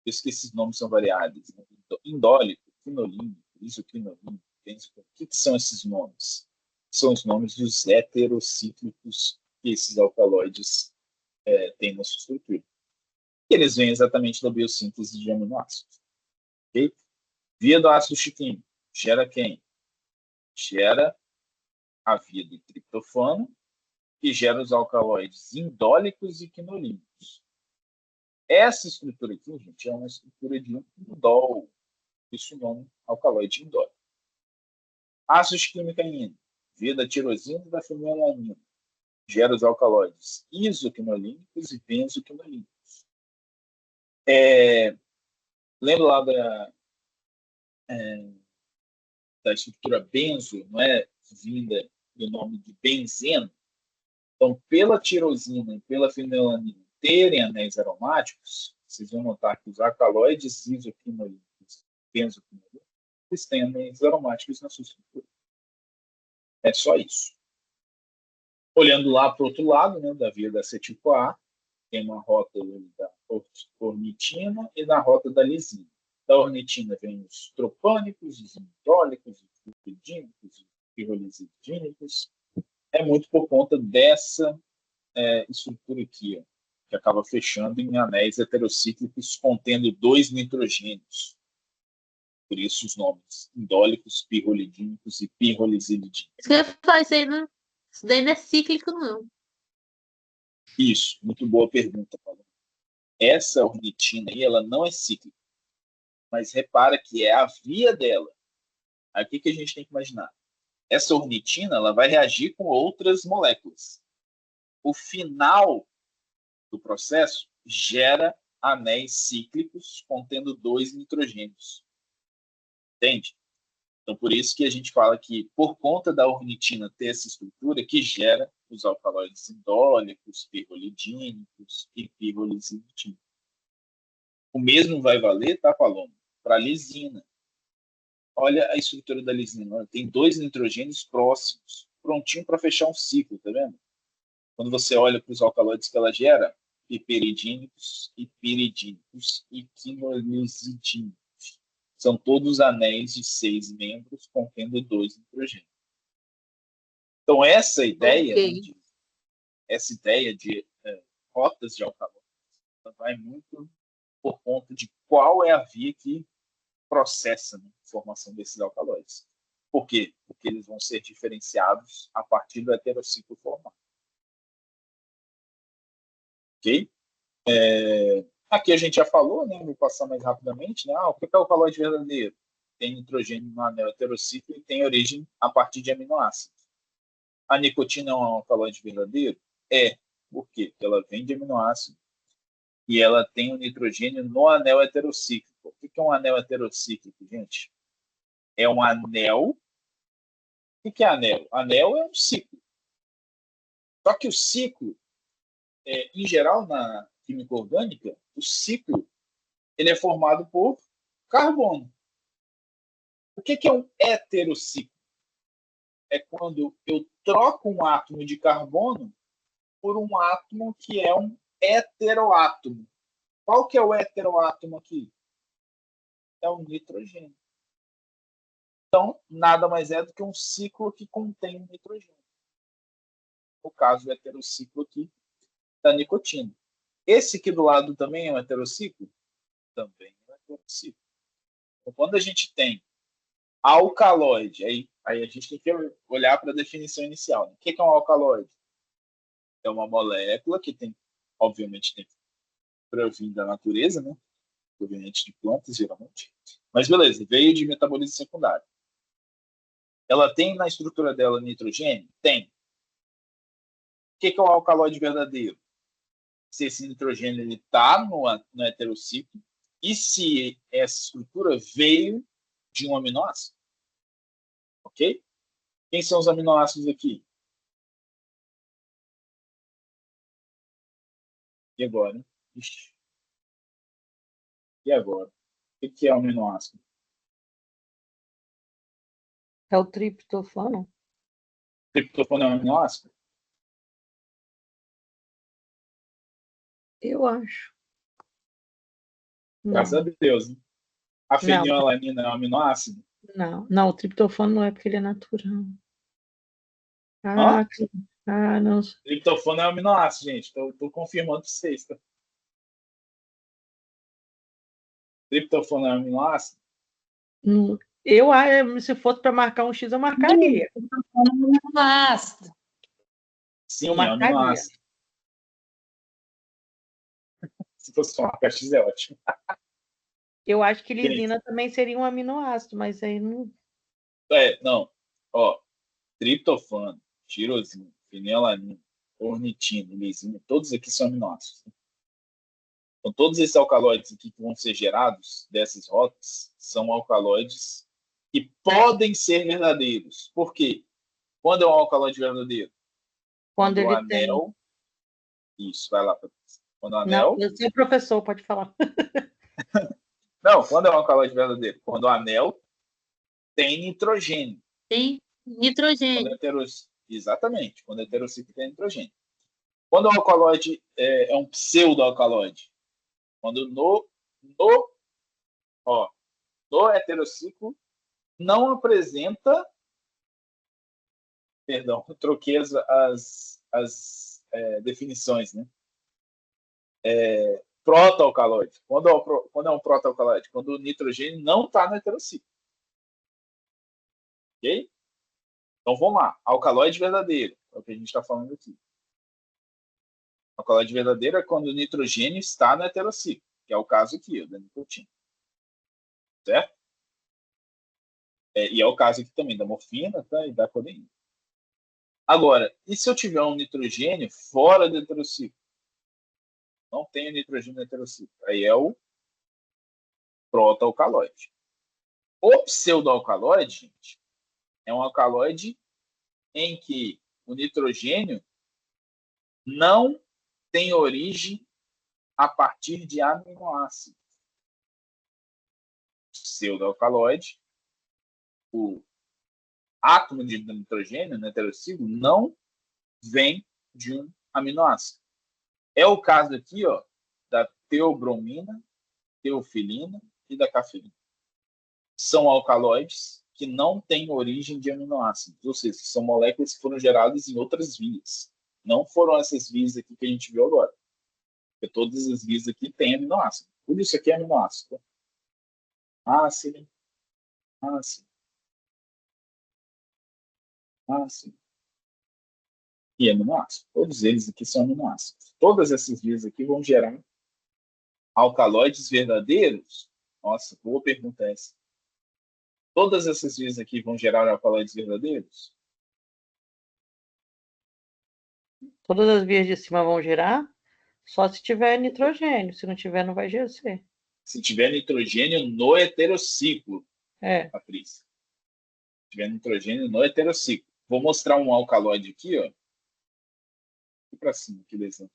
Por isso que esses nomes são variáveis. Né? Indólico, quinolínico, isoquinolínico, benzoquinolínico. O que são esses nomes? São os nomes dos heterocíclicos que esses alcaloides têm na sua estrutura. E eles vêm exatamente da biossíntese de aminoácidos. Okay? Via do ácido chiquímico gera quem? Gera a via do triptofano, que gera os alcaloides indólicos e quinolínicos. Essa estrutura aqui, gente, é uma estrutura de um indol. Isso é o nome alcaloide indólico. Ácido químico amino, via da tirosina e da fenilalanina, gera os alcaloides isoquinolínicos e benzoquinolínicos. Lembra lá da estrutura benzo, não é vinda do nome de benzeno? Então, pela tirosina e pela fenilalanina terem anéis aromáticos, vocês vão notar que os alcaloides isoquinolínicos e benzoquinolínicos eles têm anéis aromáticos na sua estrutura. É só isso. Olhando lá para o outro lado, né, da via da acetil-CoA, tem uma rota da ornitina e da rota da lisina. Da ornitina vem os tropânicos, os indólicos, os lipidínicos, os pirrolizidínicos. É muito por conta dessa estrutura aqui, ó, que acaba fechando em anéis heterocíclicos contendo 2 nitrogênios. Por isso os nomes indólicos, pirrolidínicos e pirrolizidínicos. Isso que eu ia falar, isso daí não é cíclico, não. Isso, muito boa pergunta, Paulo. Essa ornitina aí, ela não é cíclica, mas repara que é a via dela. Aí o que a gente tem que imaginar? Essa ornitina ela vai reagir com outras moléculas. O final do processo gera anéis cíclicos contendo 2 nitrogênios. Entende? Então, por isso que a gente fala que, por conta da ornitina ter essa estrutura, que gera os alcaloides indólicos, pirrolidínicos e pirrolizidínicos. O mesmo vai valer, tá, Paloma? Para a lisina. Olha a estrutura da lisina. Tem 2 nitrogênios próximos, prontinho para fechar um ciclo, tá vendo? Quando você olha para os alcaloides que ela gera, piperidínicos e piridínicos e quinolizidínicos. São todos anéis de 6 membros contendo 2 nitrogênios. Então, essa ideia, Ok. essa ideia de rotas de alcaloides vai muito por conta de qual é a via que processa, né, a formação desses alcaloides. Por quê? Porque eles vão ser diferenciados a partir do heterociclo formado. Ok? Aqui a gente já falou, né? Vou passar mais rapidamente. Né? O que é o alcaloide verdadeiro? Tem nitrogênio no anel heterociclo e tem origem a partir de aminoácidos. A nicotina é um alcaloide verdadeiro? É. Por quê? Porque ela vem de aminoácido e ela tem o nitrogênio no anel heterocíclico. O que é um anel heterocíclico, gente? É um anel. O que é anel? Anel é um ciclo. Só que o ciclo, em geral, na química orgânica, o ciclo ele é formado por carbono. O que é um heterociclo? É quando eu troco um átomo de carbono por um átomo que é um heteroátomo. Qual que é o heteroátomo aqui? É o nitrogênio. Então, nada mais é do que um ciclo que contém nitrogênio. No caso, o heterociclo aqui da nicotina. Esse aqui do lado também é um heterociclo? Também é um heterociclo. Então, quando a gente tem alcaloide, aí a gente tem que olhar para a definição inicial. Né? O que é um alcaloide? É uma molécula que tem, obviamente, tem provém da natureza, né? Proveniente de plantas, geralmente. Mas beleza, veio de metabolismo secundário. Ela tem na estrutura dela nitrogênio? Tem. O que é um alcaloide verdadeiro? Se esse nitrogênio está no heterociclo e se essa estrutura veio de um aminoácido. Ok? Quem são os aminoácidos aqui? E agora? Ixi. E agora? O que é o aminoácido? É o triptofano? Triptofano é um aminoácido? Eu acho. Não, Graças a Deus. Né? A Não. fenilalanina é um aminoácido? não, o triptofano não é porque ele é natural. Hã? Não. Triptofano é um aminoácido, gente. Estou confirmando para vocês. Tá? Triptofano é um aminoácido? Se fosse para marcar um X, eu marcaria. Aminoácido. Sim, Eu é um marcaria. aminoácido. Se fosse uma X, é ótimo. Eu acho que lisina também seria um aminoácido, mas aí não. Não. Ó, triptofano, tirosina, fenilalanina, ornitina, lisina, todos aqui são aminoácidos. Então, todos esses alcaloides aqui que vão ser gerados dessas rotas são alcaloides que podem ser verdadeiros. Por quê? Quando é um alcaloide verdadeiro? Quando o ele anel... Isso, vai lá, Patrícia. Quando o tem. Não, anel... eu sou professor, pode falar. Não, quando é um alcaloide verdadeiro? Quando o anel tem nitrogênio. Tem nitrogênio. Exatamente, quando é heterociclo tem nitrogênio. Quando o alcaloide é um pseudo-alcaloide? Quando no heterociclo não apresenta... Perdão, eu troquei as definições, né? Protoalcaloide. Quando é um protoalcaloide? Quando o nitrogênio não está no heterociclo. Ok? Então vamos lá. Alcaloide verdadeiro. É o que a gente está falando aqui. Alcaloide verdadeiro é quando o nitrogênio está no heterociclo, que é o caso aqui, da nicotina. Certo? E é o caso aqui também da morfina, tá? E da codeína. Agora, e se eu tiver um nitrogênio fora do heterociclo? Não tenho nitrogênio no heterociclo. Aí é o protoalcaloide. O pseudoalcaloide, gente, é um alcaloide em que o nitrogênio não tem origem a partir de aminoácidos. Pseudoalcaloide, o átomo de nitrogênio no heterociclo não vem de um aminoácido. É o caso aqui, ó, da teobromina, teofilina e da cafeína. São alcaloides que não têm origem de aminoácidos, ou seja, são moléculas que foram geradas em outras vias. Não foram essas vias aqui que a gente viu agora. Porque todas as vias aqui têm aminoácido. Tudo isso aqui é aminoácido. Ácido, ácido, ácido e aminoácido. Todos eles aqui são aminoácidos. Todas essas vias aqui vão gerar alcaloides verdadeiros? Nossa, boa pergunta essa. Todas essas vias aqui vão gerar alcaloides verdadeiros? Todas as vias de cima vão gerar, só se tiver nitrogênio. Se não tiver, não vai ser. Se tiver nitrogênio no heterociclo, Patrícia. Se tiver nitrogênio no heterociclo. Vou mostrar um alcaloide aqui, ó. Aqui para cima, aqui do exemplo.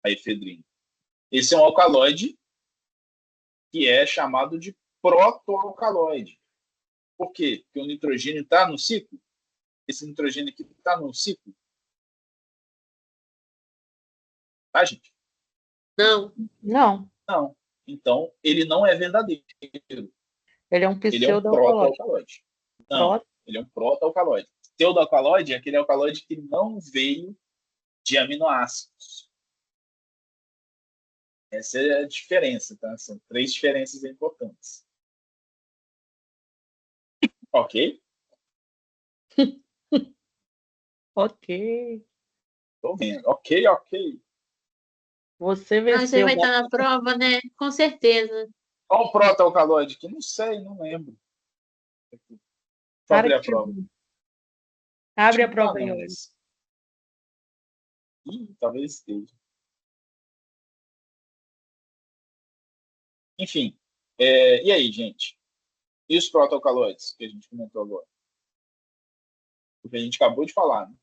A efedrina. Esse é um alcaloide que é chamado de protoalcaloide. Por quê? Porque o nitrogênio está no ciclo. Esse nitrogênio aqui está no ciclo. Tá, gente? Não. Não. Não. Então, ele não é verdadeiro. Ele é um Ele é um pseudo-alcaloide. protoalcaloide. Não, ele é um protoalcaloide. Pseudoalcaloide é aquele alcaloide que não veio de aminoácidos. Essa é a diferença, tá? São 3 diferenças importantes. Ok? Ok. Tô vendo. Ok. Ah, Você isso aí venceu. vai estar na prova, né? Com certeza. Qual o protoalcaloide aqui? Não sei, não lembro. Deixa eu abrir a prova. Abre a Não prova tá, aí, não, olha. mas... talvez esteja. Enfim. E aí, gente? E os protoalcaloides que a gente comentou agora? O que a gente acabou de falar, né?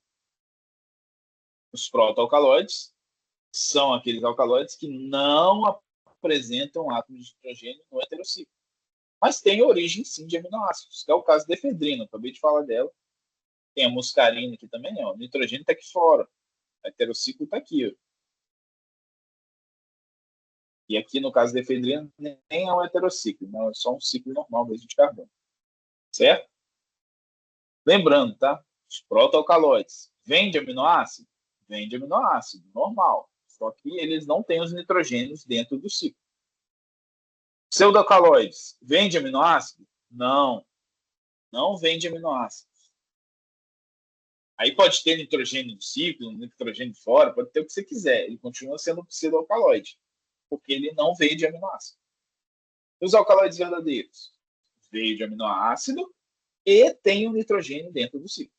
Os protoalcaloides são aqueles alcaloides que não apresentam átomos de nitrogênio no heterociclo, mas têm origem, sim, de aminoácidos, que é o caso da efedrina. Acabei de falar dela. Tem a muscarina aqui também, ó. O nitrogênio está aqui fora. O heterociclo está aqui, ó. E aqui, no caso da efedrina, nem é um heterociclo, não, é só um ciclo normal mesmo de carbono. Certo? Lembrando, tá? Os protoalcaloides vêm de aminoácido? Vêm de aminoácido, normal. Só que eles não têm os nitrogênios dentro do ciclo. Pseudoalcaloides vêm de aminoácido? Não. Não vêm de aminoácidos. Aí pode ter nitrogênio no ciclo, nitrogênio fora, pode ter o que você quiser. Ele continua sendo um pseudoalcaloide, porque ele não veio de aminoácido. E os alcaloides verdadeiros? Veio de aminoácido e tem o nitrogênio dentro do ciclo.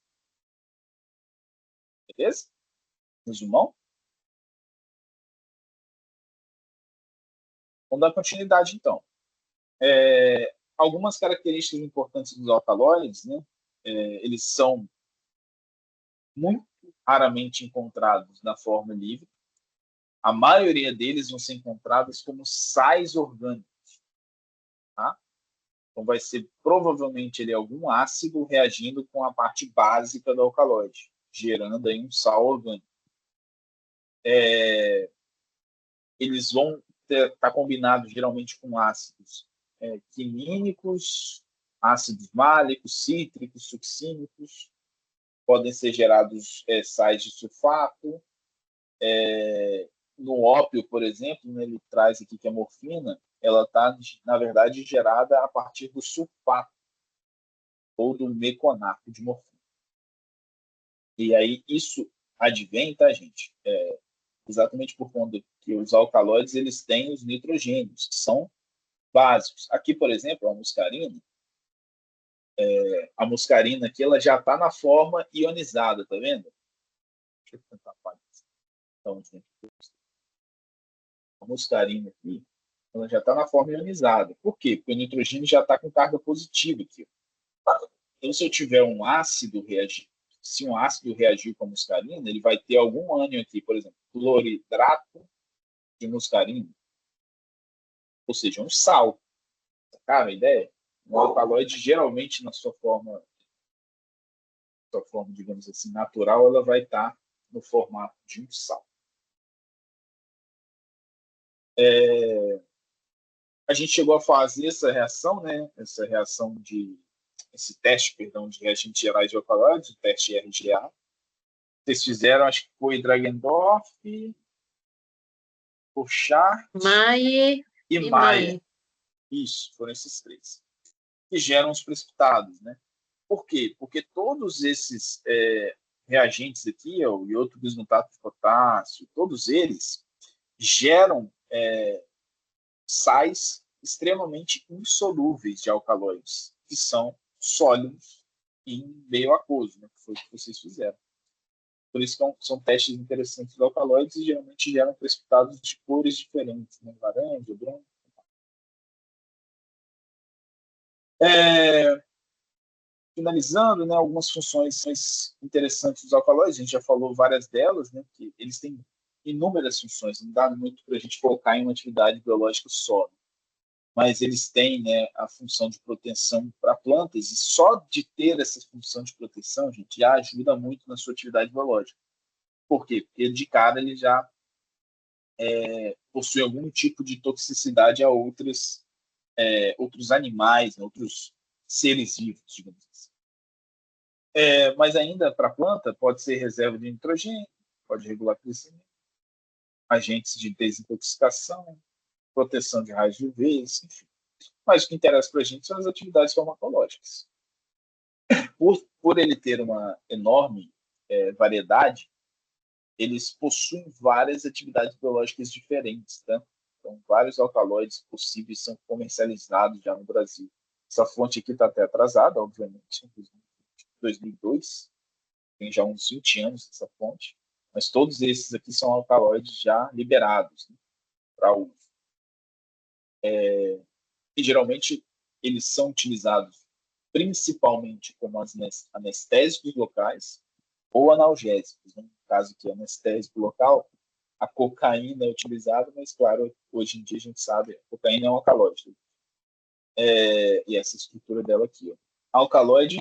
Beleza? Resumão? Vamos dar continuidade, então. Algumas características importantes dos alcaloides, né? Eles são muito raramente encontrados na forma livre. A maioria deles vão ser encontrados como sais orgânicos. Tá? Então, vai ser provavelmente algum ácido reagindo com a parte básica do alcaloide, gerando aí um sal orgânico. Eles vão estar combinados geralmente com ácidos quimínicos, ácidos málicos, cítricos, succínicos. Podem ser gerados sais de sulfato. No ópio, por exemplo, né, ele traz aqui que a morfina, ela está, na verdade, gerada a partir do sulfato ou do meconato de morfina. E aí isso advém, tá, gente? Exatamente por conta que os alcaloides eles têm os nitrogênios, que são básicos. Aqui, por exemplo, a muscarina aqui, ela já está na forma ionizada, tá vendo? Deixa eu tentar apagar. Então, a muscarina aqui, ela já está na forma ionizada. Por quê? Porque o nitrogênio já está com carga positiva aqui. Então, se eu tiver um ácido reagir, se um ácido reagir com a muscarina, ele vai ter algum ânion aqui, por exemplo, cloridrato de muscarina, ou seja, um sal. Cara, a ideia? Um alcaloide, geralmente, na sua forma, digamos assim, natural, ela vai estar no formato de um sal. A gente chegou a fazer essa reação, né? Esse teste, perdão, de reagentes gerais de alcaloides, o teste RGA. Vocês fizeram, acho que foi Dragendorf, Porchat Maier e e Maier. Maier. Isso, foram esses três. Que geram os precipitados, né? Por quê? Porque todos esses reagentes aqui, ó, o iodo bismutato de potássio, todos eles geram sais extremamente insolúveis de alcaloides, que são sólidos em meio aquoso, né? Que foi o que vocês fizeram. Por isso que são testes interessantes de alcaloides e geralmente geram precipitados de cores diferentes, né? Laranja, branco. Finalizando, né, algumas funções interessantes dos alcaloides, a gente já falou várias delas, né, que eles têm inúmeras funções, não dá muito para a gente colocar em uma atividade biológica só, né? Mas eles têm, né, a função de proteção para plantas, e só de ter essa função de proteção, gente, já ajuda muito na sua atividade biológica. Por quê? Porque de cara ele já possui algum tipo de toxicidade a outros animais, né, outros seres vivos, digamos assim. Mas ainda para a planta pode ser reserva de nitrogênio, pode regular crescimento, agentes de desintoxicação, proteção de raios UV, enfim. Mas o que interessa para a gente são as atividades farmacológicas. Por ele ter uma enorme variedade, eles possuem várias atividades biológicas diferentes, tá? Então, vários alcaloides possíveis são comercializados já no Brasil. Essa fonte aqui está até atrasada, obviamente, 2002, tem já uns 20 anos essa fonte, mas todos esses aqui são alcaloides já liberados, né, para uso. E geralmente eles são utilizados principalmente como anestésicos locais ou analgésicos, né? No caso aqui, anestésico local, a cocaína é utilizada, mas claro, hoje em dia a gente sabe, a cocaína é um alcaloide. E essa estrutura dela aqui, ó. Alcaloide,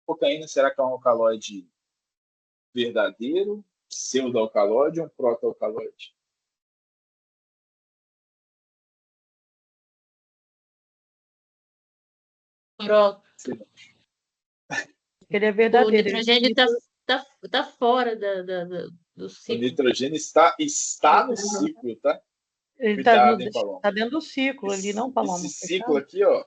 cocaína, será que é um alcaloide verdadeiro, pseudo-alcaloide ou um proto-alcaloide? Pronto. Ele é O verdadeiro. nitrogênio tá fora do O ciclo. nitrogênio está no ciclo, tá? Ele Cuidado, hein, Paloma? tá dentro do ciclo ali, não, Paloma? Esse ciclo aqui, ó.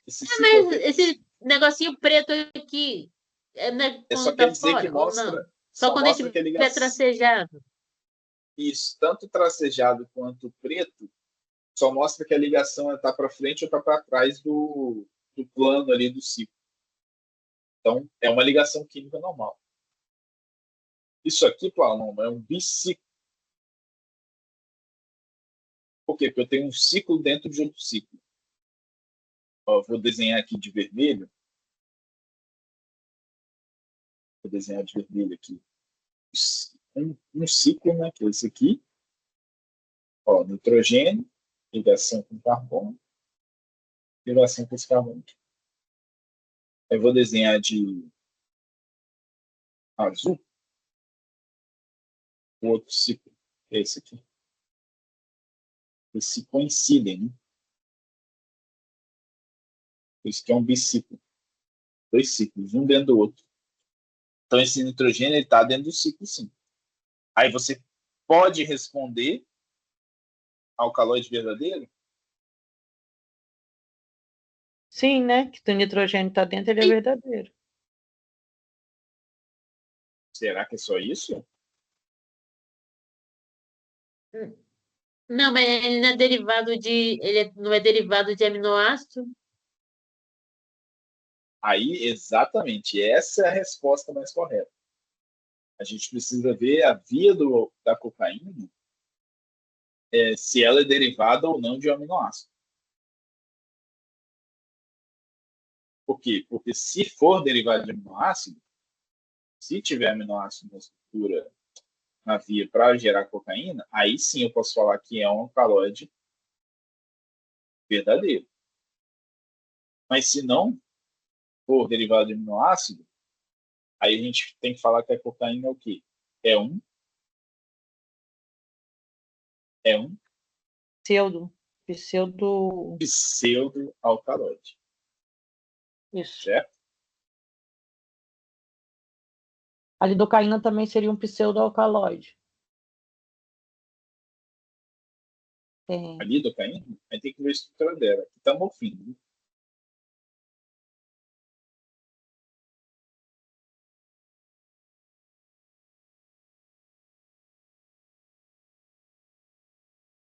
Esse ciclo Mas aqui, esse negocinho preto aqui né, é só quando quer tá dizer que fora ou não? mostra, Só só quando mostra que a estiver ligação. tracejado. Isso, tanto tracejado quanto preto, só mostra que a ligação está para frente ou está para trás do plano ali do ciclo. Então, é uma ligação química normal. Isso aqui, Paloma, é um biciclo. Por quê? Porque eu tenho um ciclo dentro de outro ciclo. Ó, vou desenhar aqui de vermelho. Vou desenhar de vermelho aqui. Um ciclo, né, que é esse aqui. Ó, nitrogênio, ligação com carbono, ligação com esse carbono. Eu vou desenhar de azul o outro ciclo, que é esse aqui. Eles se coincidem, né? Isso aqui é um biciclo. Dois ciclos, um dentro do outro. Então, esse nitrogênio está dentro do ciclo, sim. Aí você pode responder alcaloide verdadeiro? Sim, né? Que o nitrogênio está dentro, ele é verdadeiro. Será que é só isso? Não, mas ele não é derivado não é derivado de aminoácido? Aí, exatamente, essa é a resposta mais correta. A gente precisa ver a via da cocaína, se ela é derivada ou não de um aminoácido. Por quê? Porque se for derivado de aminoácido, se tiver aminoácido na estrutura, na via para gerar cocaína, aí sim eu posso falar que é um alcaloide verdadeiro. Mas se não for derivado de aminoácido, aí a gente tem que falar que a cocaína é o quê? É um Pseudo. pseudo-alcaloide, Isso. certo? A lidocaína também seria um pseudo-alcaloide. A lidocaína, aí tem que ver a estrutura dela. Aqui tá morfina, né?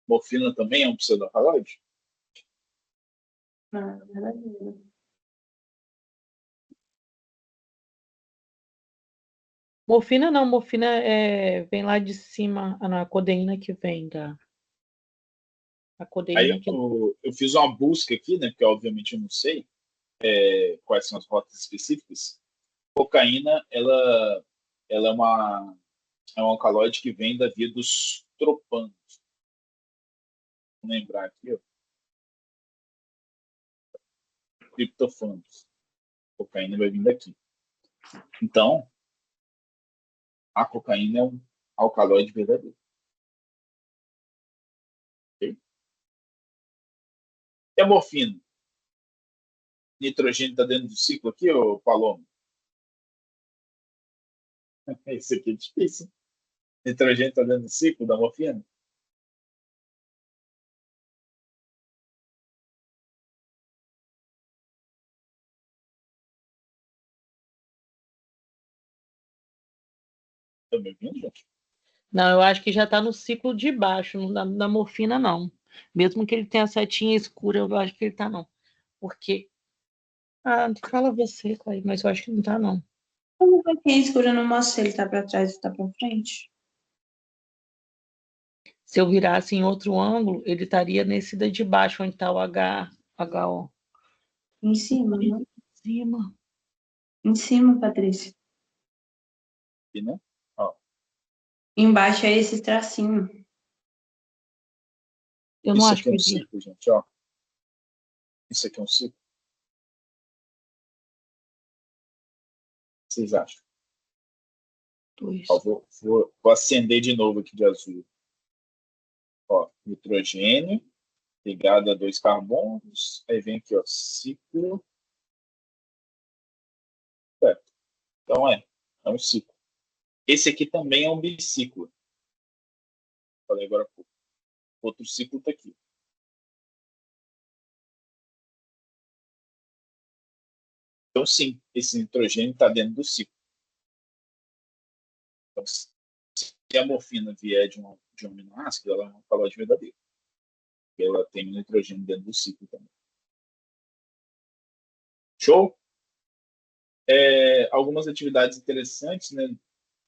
Morfina também é um pseudo-alcaloide? Ah, maravilha. Morfina não, morfina vem lá de cima, a codeína que vem da. A Aí codeína que. eu fiz uma busca aqui, né? Porque obviamente eu não sei quais são as rotas específicas. Cocaína, ela é um alcaloide que vem da via dos tropanos. Vou lembrar aqui, ó. Triptofanos. Cocaína vai vir daqui. Então, a cocaína é um alcaloide verdadeiro. Ok? E a morfina? Nitrogênio está dentro do ciclo aqui, ô Paloma? Isso aqui é difícil. Nitrogênio está dentro do ciclo da morfina? Tá me ouvindo, gente? Não, eu acho que já está no ciclo de baixo, não da morfina, não. Mesmo que ele tenha a setinha escura, eu acho que ele tá, não. Porque. Ah, fala você, Clay, mas eu acho que não tá, não. Como vai ter escuro? Eu não mostro se ele tá pra trás ou tá pra frente. Se eu virasse em outro ângulo, ele estaria nesse daí de baixo, onde está o HO. Em cima, né? Em cima. Em cima, Patrícia. Aqui, né? Ó, Embaixo é esse tracinho. Eu não isso acho aqui é que um iria. ciclo, gente. Ó. Isso aqui é um ciclo. O que vocês acham? Dois. Ó, vou acender de novo aqui de azul. Ó, nitrogênio ligado a 2 carbonos. Aí vem aqui, ó, ciclo. Certo. Então é um ciclo. Esse aqui também é um biciclo. Falei agora há pouco. Outro ciclo está aqui. Então, sim, esse nitrogênio está dentro do ciclo. Então, se a morfina vier de um aminoácido, ela é uma alcaloide verdadeira. Ela tem nitrogênio dentro do ciclo também. Show? Algumas atividades interessantes, né,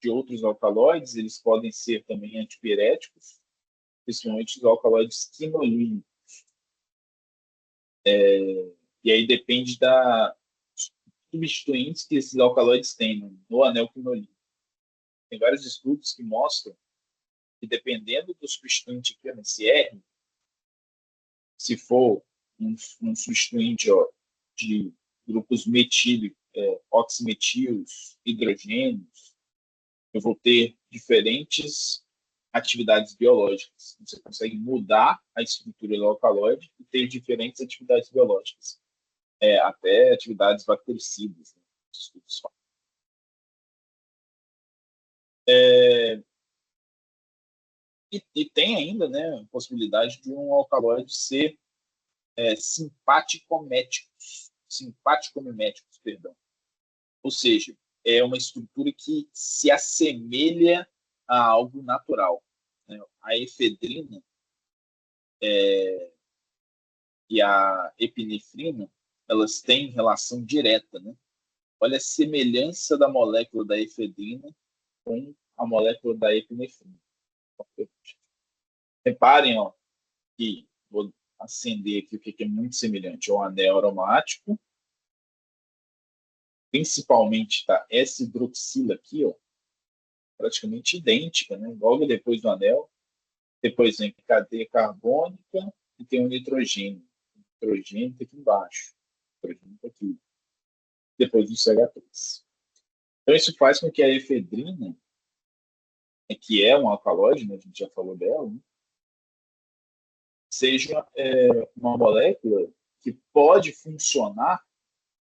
de outros alcaloides, eles podem ser também antipiréticos, principalmente os alcaloides quinolínicos. E aí depende da substituintes que esses alcaloides têm no anel quinolínico. Tem vários estudos que mostram que dependendo do substituinte aqui nesse R, se for um substituinte de grupos metílicos, oximetilos, hidrogênios, eu vou ter diferentes atividades biológicas. Você consegue mudar a estrutura do alcaloide e ter diferentes atividades biológicas, até atividades bactericidas. Né? E tem ainda, né, a possibilidade de um alcaloide ser simpaticomiméticos, perdão. Ou seja, é uma estrutura que se assemelha a algo natural. Né? A efedrina e a epinefrina, elas têm relação direta. Né? Olha a semelhança da molécula da efedrina com a molécula da epinefrina. Reparem, ó, que vou acender aqui o que é muito semelhante ao anel aromático, principalmente tá, essa hidroxila aqui, ó, praticamente idêntica, né? Logo depois do anel, depois vem cadeia carbônica e tem o nitrogênio. O nitrogênio está aqui embaixo, o nitrogênio está aqui, depois do CH3. Então isso faz com que a efedrina, que é um alcaloide, né? A gente já falou dela, né? seja uma molécula que pode funcionar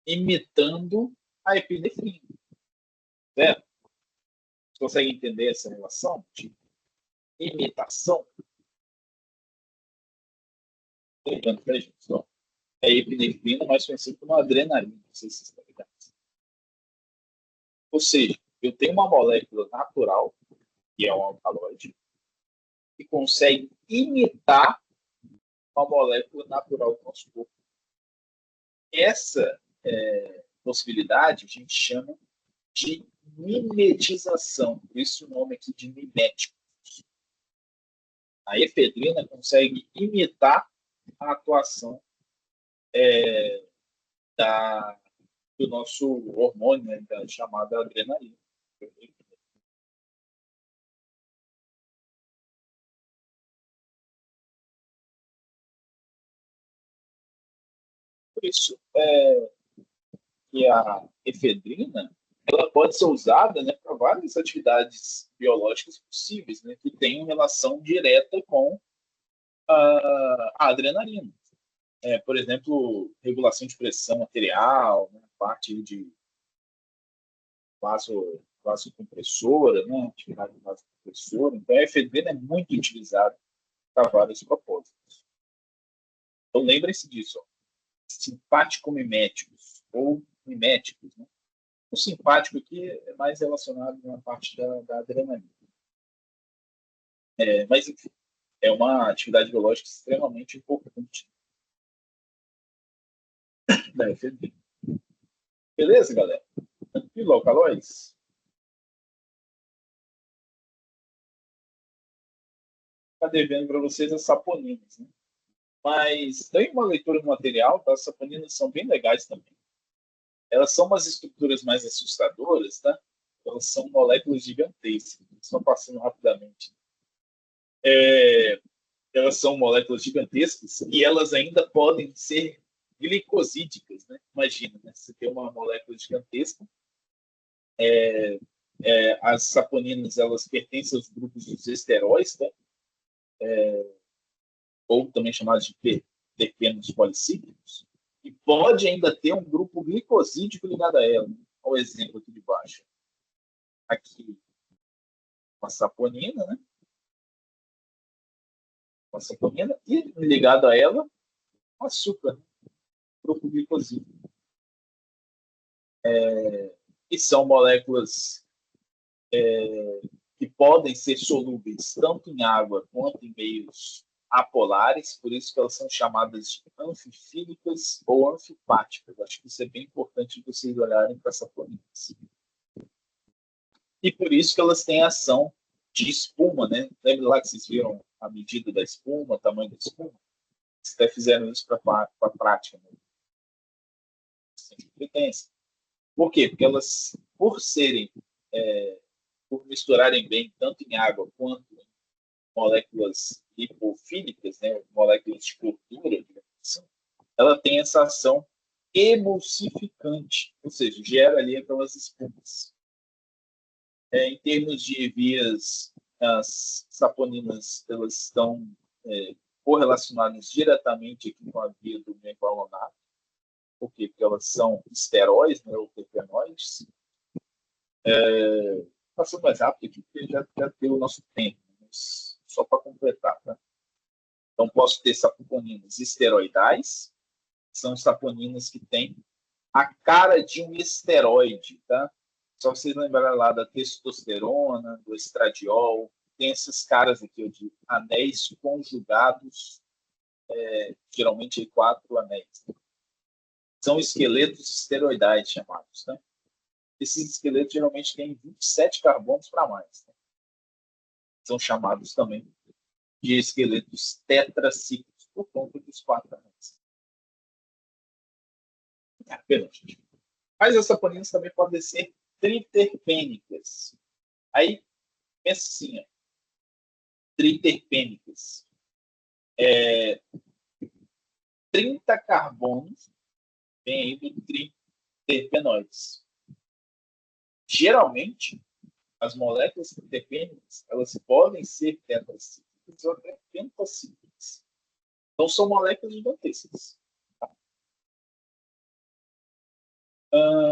imitando a epinefrina. Certo? Você consegue entender essa relação de imitação? Lembrando para a gente, ó, é a epinefrina, mais conhecida como adrenalina. Não sei se vocês estão ligados. Ou seja, eu tenho uma molécula natural, que é um alcaloide, que consegue imitar uma molécula natural do nosso corpo. Essa possibilidade a gente chama de mimetização, por isso o nome aqui de mimético. A efedrina consegue imitar a atuação do nosso hormônio, né, chamada adrenalina. Por isso que a efedrina ela pode ser usada, né, para várias atividades biológicas possíveis, né, que tenham relação direta com a adrenalina. Por exemplo, regulação de pressão arterial, né, parte de vasocompressora, né, atividade vasocompressora. Então, a efedrina é muito utilizada para vários propósitos. Então, lembrem-se disso. Ó. Simpático-miméticos ou miméticos. Né? O simpático aqui é mais relacionado na parte da adrenalina. Mas, enfim, é uma atividade biológica extremamente importante da efedrina. Beleza, galera? Tranquilo, alcaloides? Está devendo para vocês as saponinas, né? Mas tem uma leitura do material, tá? As saponinas são bem legais também. Elas são umas estruturas mais assustadoras, tá? Elas são moléculas gigantescas, só passando rapidamente. Elas são moléculas gigantescas e elas ainda podem ser glicosídicas, né? Imagina, né? Você tem uma molécula gigantesca, as saponinas elas pertencem aos grupos dos esteróis, tá? Ou também chamados de terpenos policíclicos, e pode ainda ter um grupo glicosídico ligado a ela. Olha o exemplo aqui de baixo. Aqui, uma saponina, né? Uma saponina, e ligado a ela, um açúcar, né? Grupo glicosídico. E são moléculas que podem ser solúveis tanto em água quanto em meios apolares, por isso que elas são chamadas de anfifílicas ou anfipáticas. Acho que isso é bem importante vocês olharem para essa saponinas. E por isso que elas têm ação de espuma, né? Lembra lá que vocês viram a medida da espuma, o tamanho da espuma? Vocês até fizeram isso para a prática, né? Sem competência. Por quê? Porque elas, por misturarem bem tanto em água quanto em moléculas lipofílicas, né, moléculas de gordura, assim, ela tem essa ação emulsificante, ou seja, gera ali aquelas espumas. Em termos de vias, as saponinas elas estão correlacionadas diretamente aqui com a via do mevalonato. Por quê? Porque elas são esteróis, né, ou terpenoides. Passando mais rápido aqui, porque já deu o nosso tempo, mas só para completar. Tá? Então, posso ter saponinas esteroidais, são saponinas que têm a cara de um esteroide, tá? Só vocês lembrarem lá da testosterona, do estradiol, tem esses caras aqui de anéis conjugados, geralmente 4 anéis. São esqueletos esteroidais chamados, tá? Esses esqueletos geralmente têm 27 carbonos para mais. Tá? São chamados também de esqueletos tetracíclicos, por conta dos 4 anéis. Mas as saponinas também podem ser triterpênicas. Aí, pensa assim, ó, triterpênicas. 30 carbonos vem aí do triterpenoides. Geralmente, as moléculas triterpênicas, elas podem ser tetracíclicas ou até pentacíclicas. Então, são moléculas gigantescas.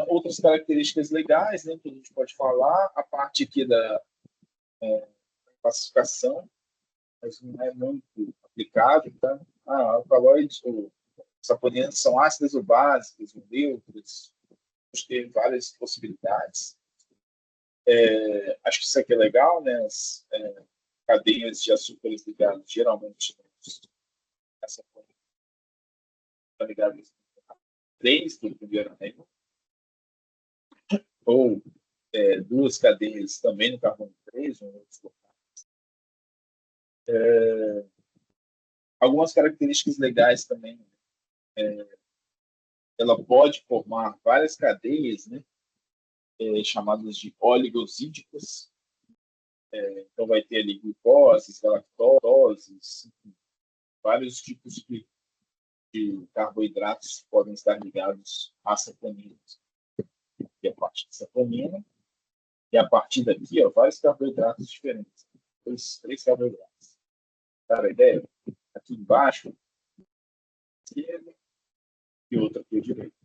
Outras características legais, né, que a gente pode falar, a parte aqui da classificação, mas não é muito aplicado, tá? Alcaloides ou saponinas são ácidas ou básicas, ou neutras, vamos ter várias possibilidades. Acho que isso aqui é legal, né? As cadeias de açúcares ligadas, geralmente, essa forma, está ligada a 3 do primeiro anel, ou duas cadeias também no carbono 3, algumas características legais também. Ela pode formar várias cadeias, né, chamadas de oligosídicas. Então, vai ter ali glucoses, galactoses, vários tipos de carboidratos podem estar ligados à saponina. E a partir da saponina, e a partir daqui, vários carboidratos diferentes. 3 carboidratos. Cara, a ideia? Aqui embaixo, esquerda, e outra aqui à direita.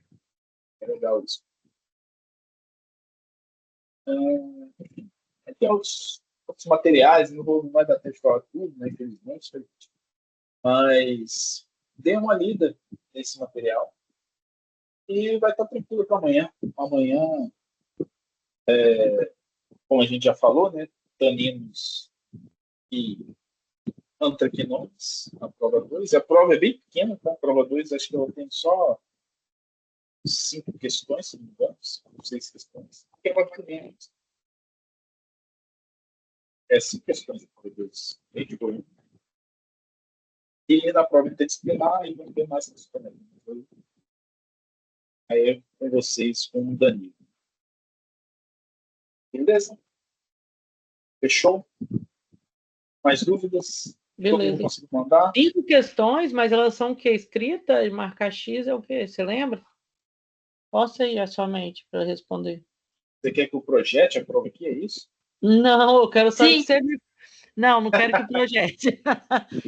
É legal isso. Tem outros materiais, não vai dar tempo de falar tudo, né, infelizmente, mas dê uma lida nesse material e vai estar tranquilo para amanhã. Amanhã, como a gente já falou, né, taninos e antraquinones, a prova 2. A prova é bem pequena, tá? A prova 2, acho que ela tem só 5 questões, se não me engano, 6 questões. Porque ela vai menos. 5 questões de prova 2. Bem de boa. E na prova interdisciplinar, e vão ter mais questões. Aí é com vocês, com o Danilo. Beleza? Fechou? Mais dúvidas? Beleza. Consigo mandar? 5 questões, mas elas são o quê? Escrita? Marcar X é o quê? Você lembra? Posso ir a sua mente para responder. Você quer que eu projete a prova aqui? É isso? Não, eu quero só Sim. que você me... Não quero que projete.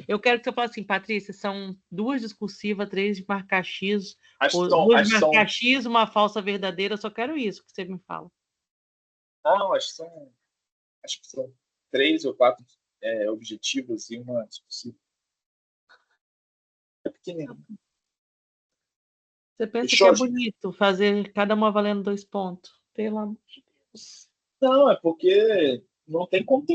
Eu quero que você fale assim, Patrícia, são 2 discursivas, 3 de marcar X, ou 2 de marcar X, uma falsa verdadeira, eu só quero isso que você me fala. Não, acho que são 3 ou 4 objetivos e uma discursiva. É pequenininho. Você pensa Fechou, que é bonito fazer cada uma valendo 2 pontos? Pelo amor de Deus. Não, é porque não tem conteúdo.